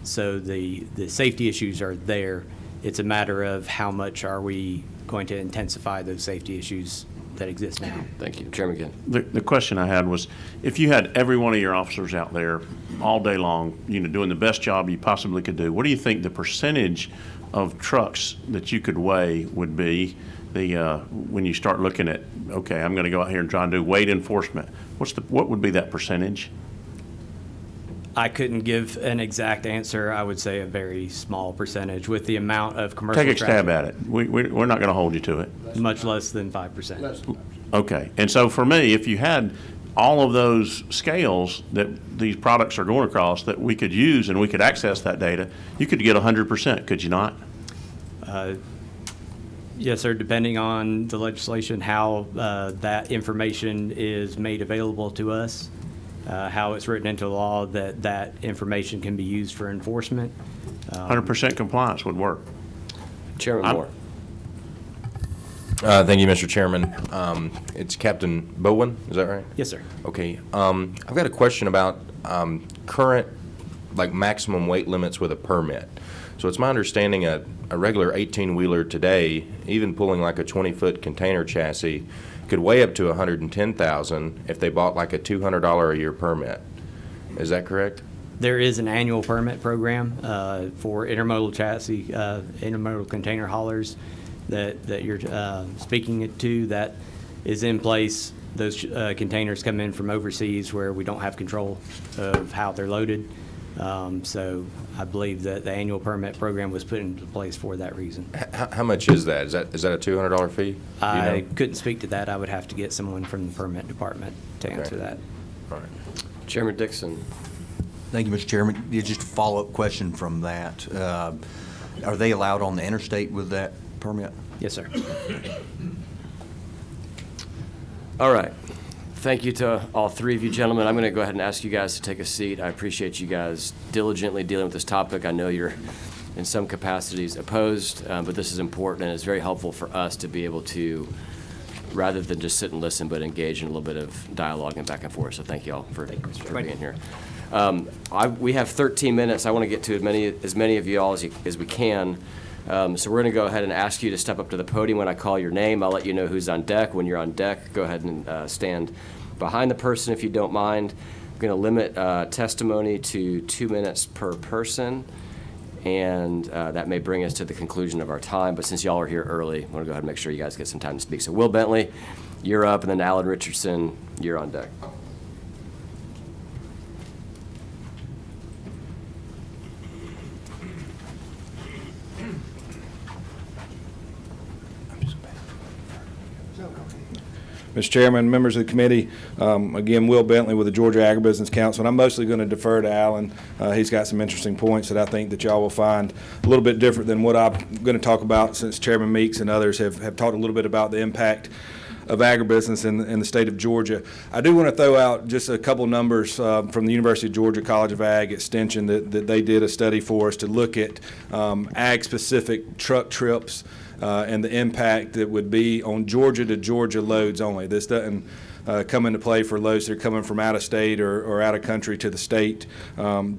So the safety issues are there. It's a matter of how much are we going to intensify those safety issues that exist now. Thank you. Chairman Ginn. The question I had was, if you had every one of your officers out there all day long, doing the best job you possibly could do, what do you think the percentage of trucks that you could weigh would be when you start looking at, okay, I'm going to go out here and try and do weight enforcement, what would be that percentage? I couldn't give an exact answer. I would say a very small percentage with the amount of commercial Take a stab traffic, at it. We're not going to hold you to it. much less than 5%. Okay, and so for me, if you had all of those scales that these products are going across that we could use and we could access that data, you could get 100%, could you not? Yes, sir, depending on the legislation, how that information is made available to us, how it's written into law, that information can be used for enforcement. 100% compliance would work. Chairman Moore. Thank you, Mr. Chairman. It's Captain Bowen, is that right? Yes, sir. Okay. I've got a question about current, like, maximum weight limits with a permit. So it's my understanding a regular 18-wheeler today, even pulling like a 20-foot container chassis, could weigh up to 110,000 if they bought like a $200 a year permit. Is that correct? There is an annual permit program for intermodal chassis, intermodal container haulers that you're speaking to. That is in place. Those containers come in from overseas where we don't have control of how they're loaded. So I believe that the annual permit program was put into place for that reason. How much is that? Is that a $200 fee? Do you I know? couldn't speak to that. I would have to get someone from the permit department to answer that. All right. Chairman Dixon. Thank you, Mr. Chairman. Yeah, just a follow-up question from that. Are they allowed on the interstate with that permit? Yes, sir. All right. Thank you to all three of you gentlemen. I'm going to go ahead and ask you guys to take a seat. I appreciate you guys diligently dealing with this topic. I know you're in some capacities opposed, but this is important and it's very helpful for us to be able to, rather than just sit and listen, but engage in a little bit of dialogue and back and forth. So thank you all for being here. We have 13 minutes. I want to get to as many of you all as we can. So we're going to go ahead and ask you to step up to the podium when I call your name. I'll let you know who's on deck. When you're on deck, go ahead and stand behind the person if you don't mind. I'm going to limit testimony to 2 minutes per person, and that may bring us to the conclusion of our time. But since y'all are here early, I want to go ahead and make sure you guys get some time to speak. So Will Bentley, you're up, and then Alan Richardson, you're on deck. Mr. Chairman, members of the committee, again, Will Bentley with the Georgia Agribusiness Council, and I'm mostly going to defer to Alan. He's got some interesting points that I think that y'all will find a little bit different than what I'm going to talk about, since Chairman Meeks and others have talked a little bit about the impact of agribusiness in the state of Georgia. I do want to throw out just a couple numbers from the University of Georgia College of Ag Extension that they did a study for us to look at ag-specific truck trips and the impact that would be on Georgia to Georgia loads only. This doesn't come into play for loads that are coming from out of state or out of country to the state,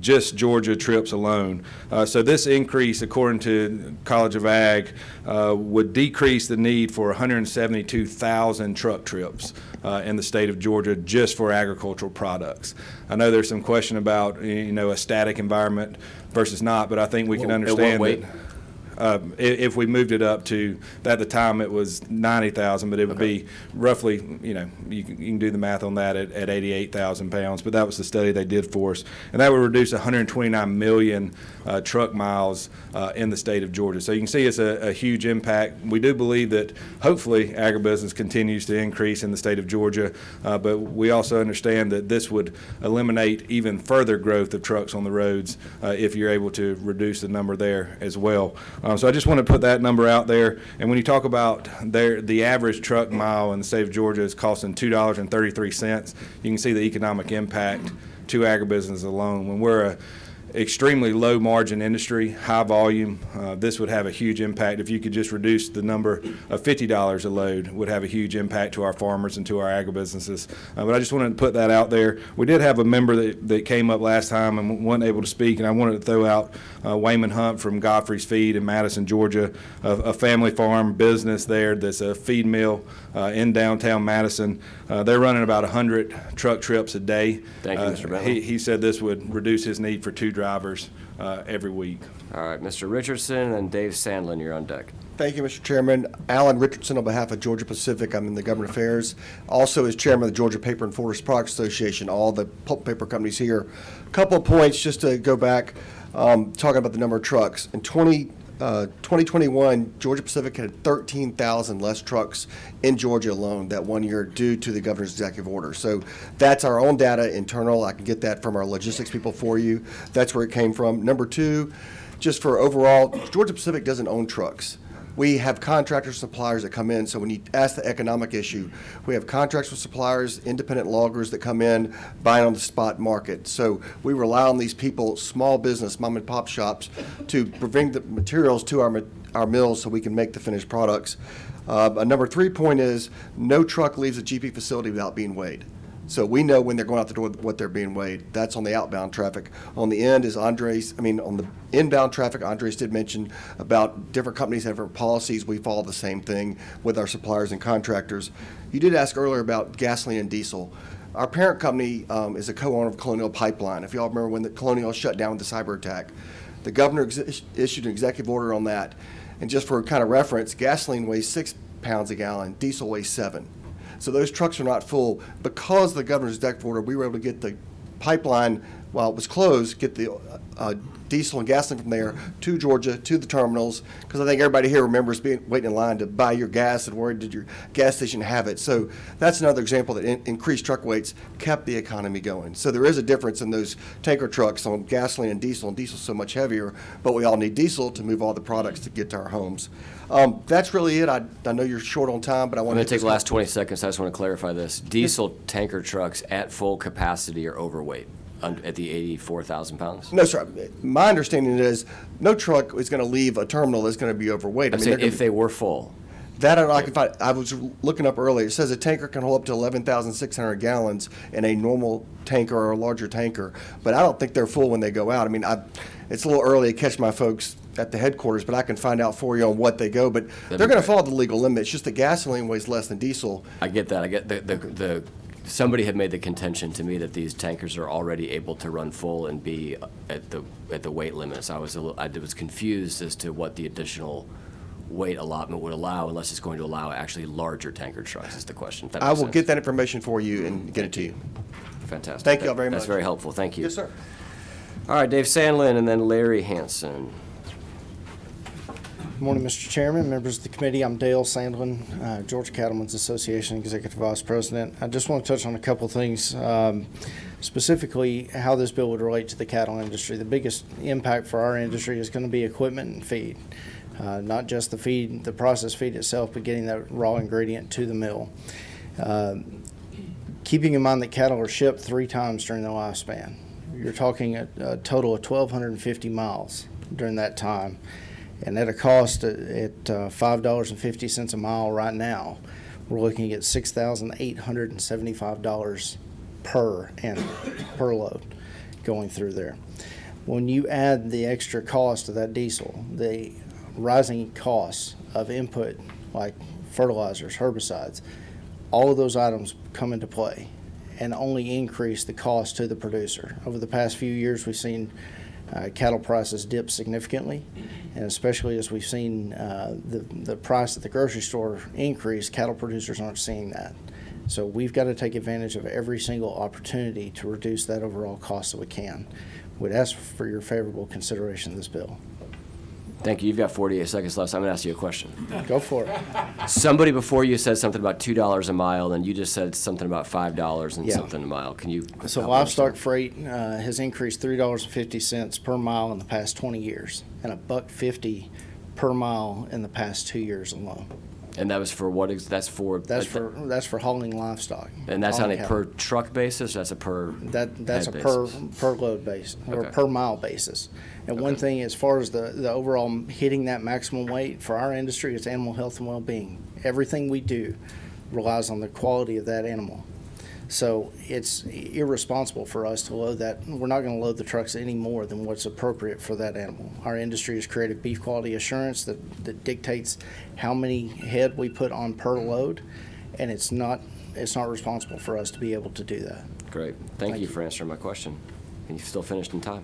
just Georgia trips alone. So this increase, according to College of Ag, would decrease the need for 172,000 truck trips in the state of Georgia just for agricultural products. I know there's some question about, a static environment versus not, but I think we can understand that. If we moved it up to, at the time it was 90,000, but it would be roughly, you can do the math on that at 88,000 pounds, but that was the study they did for us. And that would reduce 129 million truck miles in the state of Georgia. So you can see it's a huge impact. We do believe that hopefully agribusiness continues to increase in the state of Georgia, but we also understand that this would eliminate even further growth of trucks on the roads if you're able to reduce the number there as well. So I just want to put that number out there. And when you talk about the average truck mile in the state of Georgia is costing $2.33, you can see the economic impact to agribusiness alone. When we're a extremely low margin industry, high volume, this would have a huge impact. If you could just reduce the number of $50 a load, would have a huge impact to our farmers and to our agribusinesses. But I just wanted to put that out there. We did have a member that came up last time and wasn't able to speak, and I wanted to throw out Wayman Hunt from Godfrey's Feed in Madison, Georgia, a family farm business there that's a feed mill in downtown Madison. They're running about 100 truck trips a day. Thank you, Mr. Bentley. He said this would reduce his need for 2 drivers every week. All right, Mr. Richardson and Dave Sandlin, you're on deck. Thank you, Mr. Chairman. Alan Richardson on behalf of Georgia Pacific. I'm in the Government Affairs. Also as chairman of the Georgia Paper and Forest Products Association, all the pulp paper companies here. Couple of points just to go back, talking about the number of trucks. In 2021, Georgia Pacific had 13,000 less trucks in Georgia alone that 1 year due to the governor's executive order. So that's our own data, internal. I can get that from our logistics people for you. That's where it came from. Number two, just for overall, Georgia Pacific doesn't own trucks. We have contractors, suppliers that come in, so when you ask the economic issue, we have contracts with suppliers, independent loggers that come in, buying on the spot market. So we rely on these people, small business, mom and pop shops, to bring the materials to our mills so we can make the finished products. A number 3 point is, no truck leaves a GP facility without being weighed. So we know when they're going out the door what they're being weighed. That's on the outbound traffic. On the end is on the inbound traffic, Andres did mention about different companies have different policies. We follow the same thing with our suppliers and contractors. You did ask earlier about gasoline and diesel. Our parent company is a co-owner of Colonial Pipeline. If y'all remember when the Colonial shut down with the cyber attack, the governor issued an executive order on that. And just for kind of reference, gasoline weighs 6 pounds a gallon, diesel weighs 7. So those trucks are not full. Because of the governor's executive order, we were able to get the pipeline, while it was closed, get the diesel and gasoline from there to Georgia, to the terminals, because I think everybody here remembers waiting in line to buy your gas and where did your gas station have it. So that's another example that increased truck weights kept the economy going. So there is a difference in those tanker trucks on gasoline and diesel's so much heavier, but we all need diesel to move all the products to get to our homes. That's really it. I know you're short on time, but I I'm want going to take the last 20 seconds. I just want to clarify this. Diesel tanker trucks at full capacity are overweight at the 84,000 pounds? No, sir. My understanding is no truck is going to leave a terminal that's going to be overweight. I'm saying if they were full. That I can find. I was looking up earlier. It says a tanker can hold up to 11,600 gallons in a normal tanker or a larger tanker, but I don't think they're full when they go out. I mean, it's a little early to catch my folks at the headquarters, but I can find out for you on what they go. But they're going to follow the legal limit. It's just that gasoline weighs less than diesel. I get that. I get the somebody had made the contention to me that these tankers are already able to run full and be at the weight limit. So I was confused as to what the additional weight allotment would allow, unless it's going to allow actually larger tanker trucks, is the question. I will get that information for you and get it to you. Fantastic. Thank you all very much. That's very helpful. Thank you. Yes, sir. All right, Dave Sandlin and then Larry Hansen. Good morning, Mr. Chairman, members of the committee. I'm Dale Sandlin, Georgia Cattlemen's Association Executive Vice President. I just want to touch on a couple things, specifically how this bill would relate to the cattle industry. The biggest impact for our industry is going to be equipment and feed, not just the feed, the processed feed itself, but getting that raw ingredient to the mill. Keeping in mind that cattle are shipped 3 times during their lifespan. You're talking a total of 1,250 miles during that time. And at a cost at $5.50 a mile right now, we're looking at $6,875 per animal, per load going through there. When you add the extra cost of that diesel, the rising costs of input like fertilizers, herbicides, all of those items come into play and only increase the cost to the producer. Over the past few years, we've seen cattle prices dip significantly, and especially as we've seen the price at the grocery store increase, cattle producers aren't seeing that. So we've got to take advantage of every single opportunity to reduce that overall cost that we can. We'd ask for your favorable consideration of this bill. Thank you. You've got 48 seconds left, so I'm going to ask you a question. Go for it. Somebody before you said something about $2 a mile, and you just said something about $5 and Yeah. something a mile. Can you? So help livestock understand? freight has increased $3.50 per mile in the past 20 years, and $1.50 per mile in the past 2 years alone. And that was for what? That's for hauling livestock. And that's on hauling a cattle. per truck basis. That's a per. That's a head per basis? load base or Okay. per mile basis. And one thing, as far as the overall hitting that maximum weight for our industry, it's animal health and well-being. Everything we do relies on the quality of that animal. So it's irresponsible for us to load that. We're not going to load the trucks any more than what's appropriate for that animal. Our industry has created beef quality assurance that dictates how many head we put on per load, and it's not responsible for us to be able to do that. Great. Thank you for answering my question. And you still finished in time.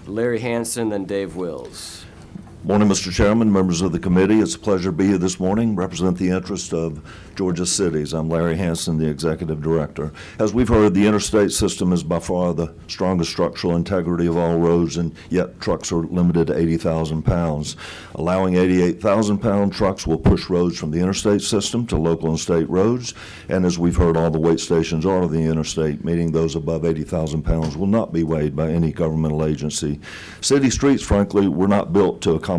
Larry Hansen, then Dave Wills. Morning, Mr. Chairman, members of the committee. It's a pleasure to be here this morning, represent the interest of Georgia cities. I'm Larry Hanson, the executive director. As we've heard, the interstate system is by far the strongest structural integrity of all roads, and yet trucks are limited to 80,000 pounds. Allowing 88,000-pound trucks will push roads from the interstate system to local and state roads, and as we've heard, all the weight stations are the interstate, meaning those above 80,000 pounds will not be weighed by any governmental agency. City streets, frankly, were not built to accommodate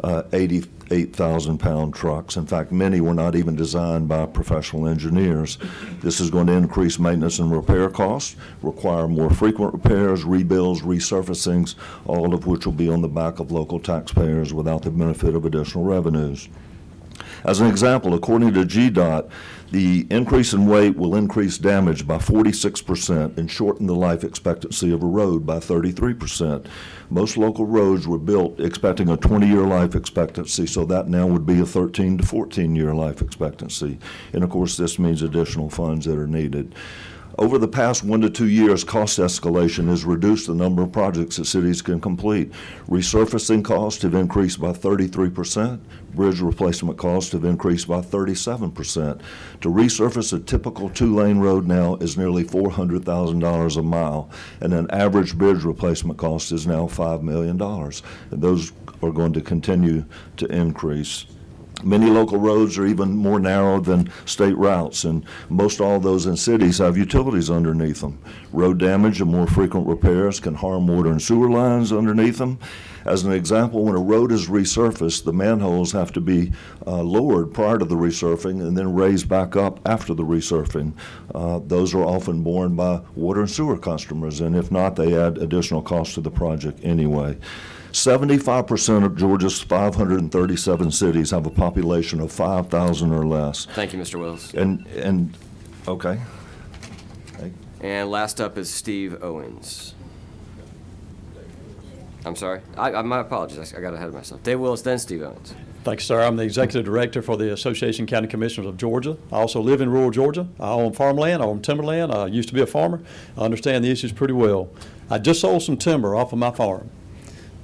88,000-pound trucks. In fact, many were not even designed by professional engineers. This is going to increase maintenance and repair costs, require more frequent repairs, rebuilds, resurfacings, all of which will be on the back of local taxpayers without the benefit of additional revenues. As an example, according to GDOT, the increase in weight will increase damage by 46% and shorten the life expectancy of a road by 33%. Most local roads were built expecting a 20-year life expectancy, so that now would be a 13 to 14-year life expectancy. And of course, this means additional funds that are needed. Over the past 1 to 2 years, cost escalation has reduced the number of projects that cities can complete. Resurfacing costs have increased by 33%. Bridge replacement costs have increased by 37%. To resurface a typical 2-lane road now is nearly $400,000 a mile, and an average bridge replacement cost is now $5 million. And those are going to continue to increase. Many local roads are even more narrow than state routes, and most all those in cities have utilities underneath them. Road damage and more frequent repairs can harm water and sewer lines underneath them. As an example, when a road is resurfaced, the manholes have to be lowered prior to the resurfacing and then raised back up after the resurfacing. Those are often borne by water and sewer customers, and if not, they add additional cost to the project anyway. 75% of Georgia's 537 cities have a population of 5,000 or less. Thank you, Mr. Wills. And okay. And last up is Steve Owens. I'm sorry. My apologies. I got ahead of myself. Dave Willis, then Steve Owens. Thank you, sir. I'm the executive director for the Association of County Commissioners of Georgia. I also live in rural Georgia. I own farmland. I own timberland. I used to be a farmer. I understand the issues pretty well. I just sold some timber off of my farm.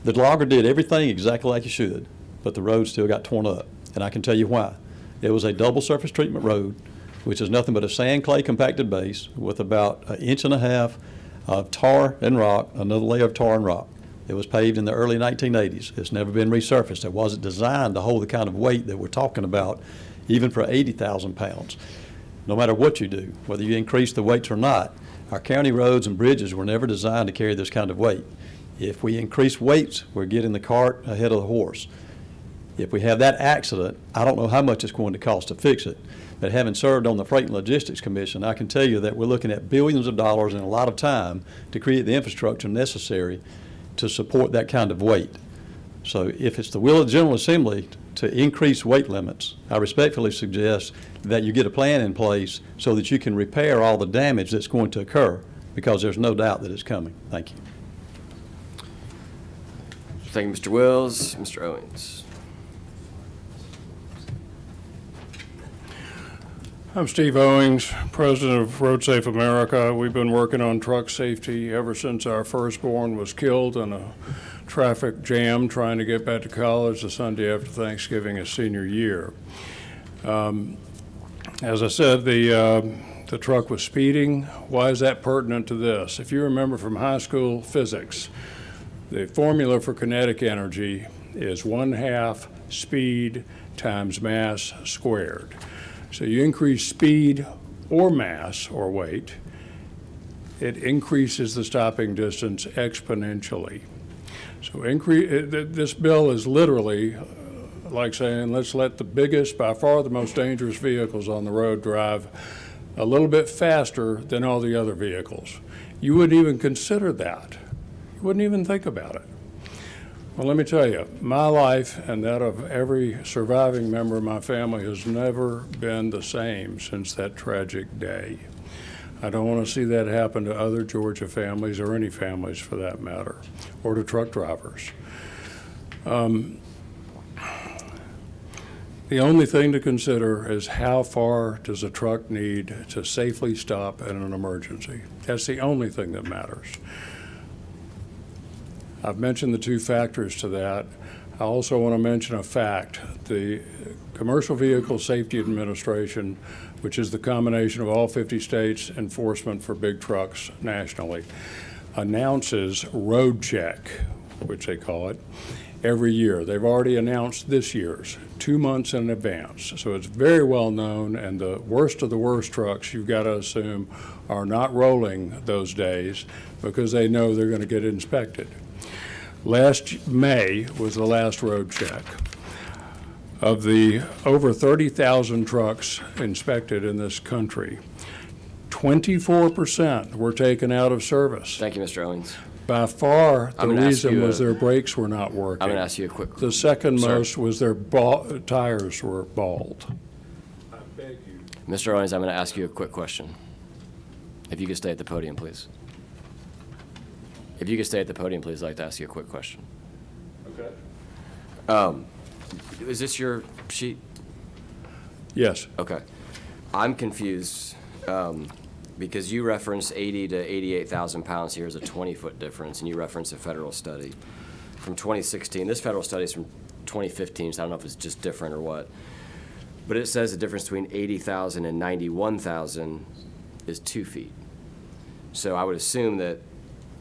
The logger did everything exactly like you should, but the road still got torn up, and I can tell you why. It was a double surface treatment road, which is nothing but a sand clay compacted base with about 1.5 inches of tar and rock, another layer of tar and rock. It was paved in the early 1980s. It's never been resurfaced. It wasn't designed to hold the kind of weight that we're talking about, even for 80,000 pounds. No matter what you do, whether you increase the weights or not, our county roads and bridges were never designed to carry this kind of weight. If we increase weights, we're getting the cart ahead of the horse. If we have that accident, I don't know how much it's going to cost to fix it. But having served on the Freight and Logistics Commission, I can tell you that we're looking at billions of dollars and a lot of time to create the infrastructure necessary to support that kind of weight. So if it's the will of the General Assembly to increase weight limits, I respectfully suggest that you get a plan in place so that you can repair all the damage that's going to occur, because there's no doubt that it's coming. Thank you. Thank you, Mr. Wills. Mr. Owens. I'm Steve Owings, president of Road Safe America. We've been working on truck safety ever since our firstborn was killed in a traffic jam trying to get back to college the Sunday after Thanksgiving, his senior year. As I said, the truck was speeding. Why is that pertinent to this? If you remember from high school physics, the formula for kinetic energy is 1/2 speed times mass squared. So you increase speed or mass or weight, it increases the stopping distance exponentially. So this bill is literally like saying, let's let the biggest, by far the most dangerous vehicles on the road drive a little bit faster than all the other vehicles. You wouldn't even consider that. You wouldn't even think about it. Well, let me tell you, my life and that of every surviving member of my family has never been the same since that tragic day. I don't want to see that happen to other Georgia families, or any families for that matter, or to truck drivers. The only thing to consider is how far does a truck need to safely stop in an emergency. That's the only thing that matters. I've mentioned the two factors to that. I also want to mention a fact. The Commercial Vehicle Safety Administration, which is the combination of all 50 states' enforcement for big trucks nationally, announces road check, which they call it, every year. They've already announced this year's 2 months in advance. So it's very well known, and the worst of the worst trucks, you've got to assume, are not rolling those days because they know they're going to get inspected. Last May was the last road check. Of the over 30,000 trucks inspected in this country, 24% were taken out of service. Thank you, Mr. Owens. By far, the I'm gonna ask reason you was a- their brakes were not working. I'm going to ask you a quick. The second Sir. most was their tires were bald. I beg you. Mr. Owens, I'm going to ask you a quick question. If you could stay at the podium, please. If you could stay at the podium, please, I'd like to ask you a quick question. Okay. Is this your sheet? Yes. Okay. I'm confused because you reference 80 to 88,000 pounds here as a 20-foot difference, and you reference a federal study from 2016. This federal study is from 2015, so I don't know if it's just different or what. But it says the difference between 80,000 and 91,000 is 2 feet. So I would assume that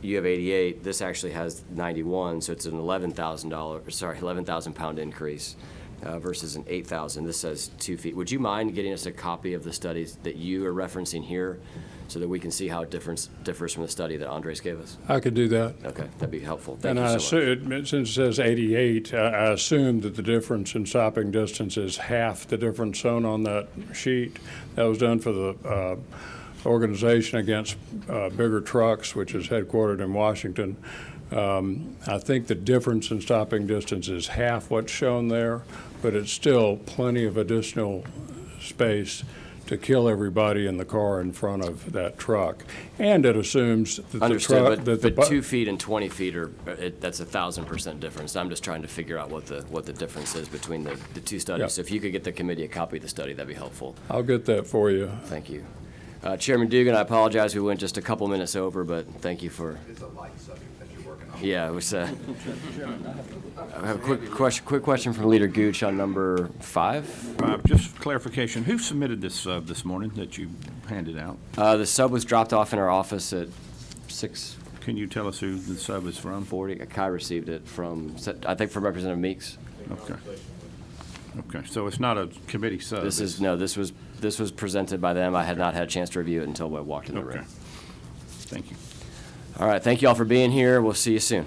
you have 88, this actually has 91, so it's an $11,000 pound increase versus an 8,000. This says 2 feet. Would you mind getting us a copy of the studies that you are referencing here so that we can see how it differs from the study that Andres gave us? I could do that. Okay, that'd be helpful. Thank And you I so much. assume, since it says 88, I assume that the difference in stopping distance is half the difference shown on that sheet. That was done for the Organization Against Bigger Trucks, which is headquartered in Washington. I think the difference in stopping distance is half what's shown there, but it's still plenty of additional space to kill everybody in the car in front of that truck. And it assumes that the truck... Understood, that but the 2 feet and 20 feet are, that's 1,000% difference. I'm just trying to figure out what the difference is between the two studies. Yeah. So if you could get the committee a copy of the study, that'd be helpful. I'll get that for you. Thank you. Chairman Dugan, I apologize, we went just a couple minutes over, but thank you for... It's a light subject that you're working on. Yeah, it was, I have a quick question from Leader Gooch on number 5. Just clarification, who submitted this this morning that you handed out? The sub was dropped off in our office at 6:40. Can you tell us who the sub is from? Kai received it from, I think from Representative Meeks. Okay. Okay, so it's not a committee sub? This was presented by them. I had not had a chance to review it until I walked in the room. Thank you. All right, thank you all for being here. We'll see you soon.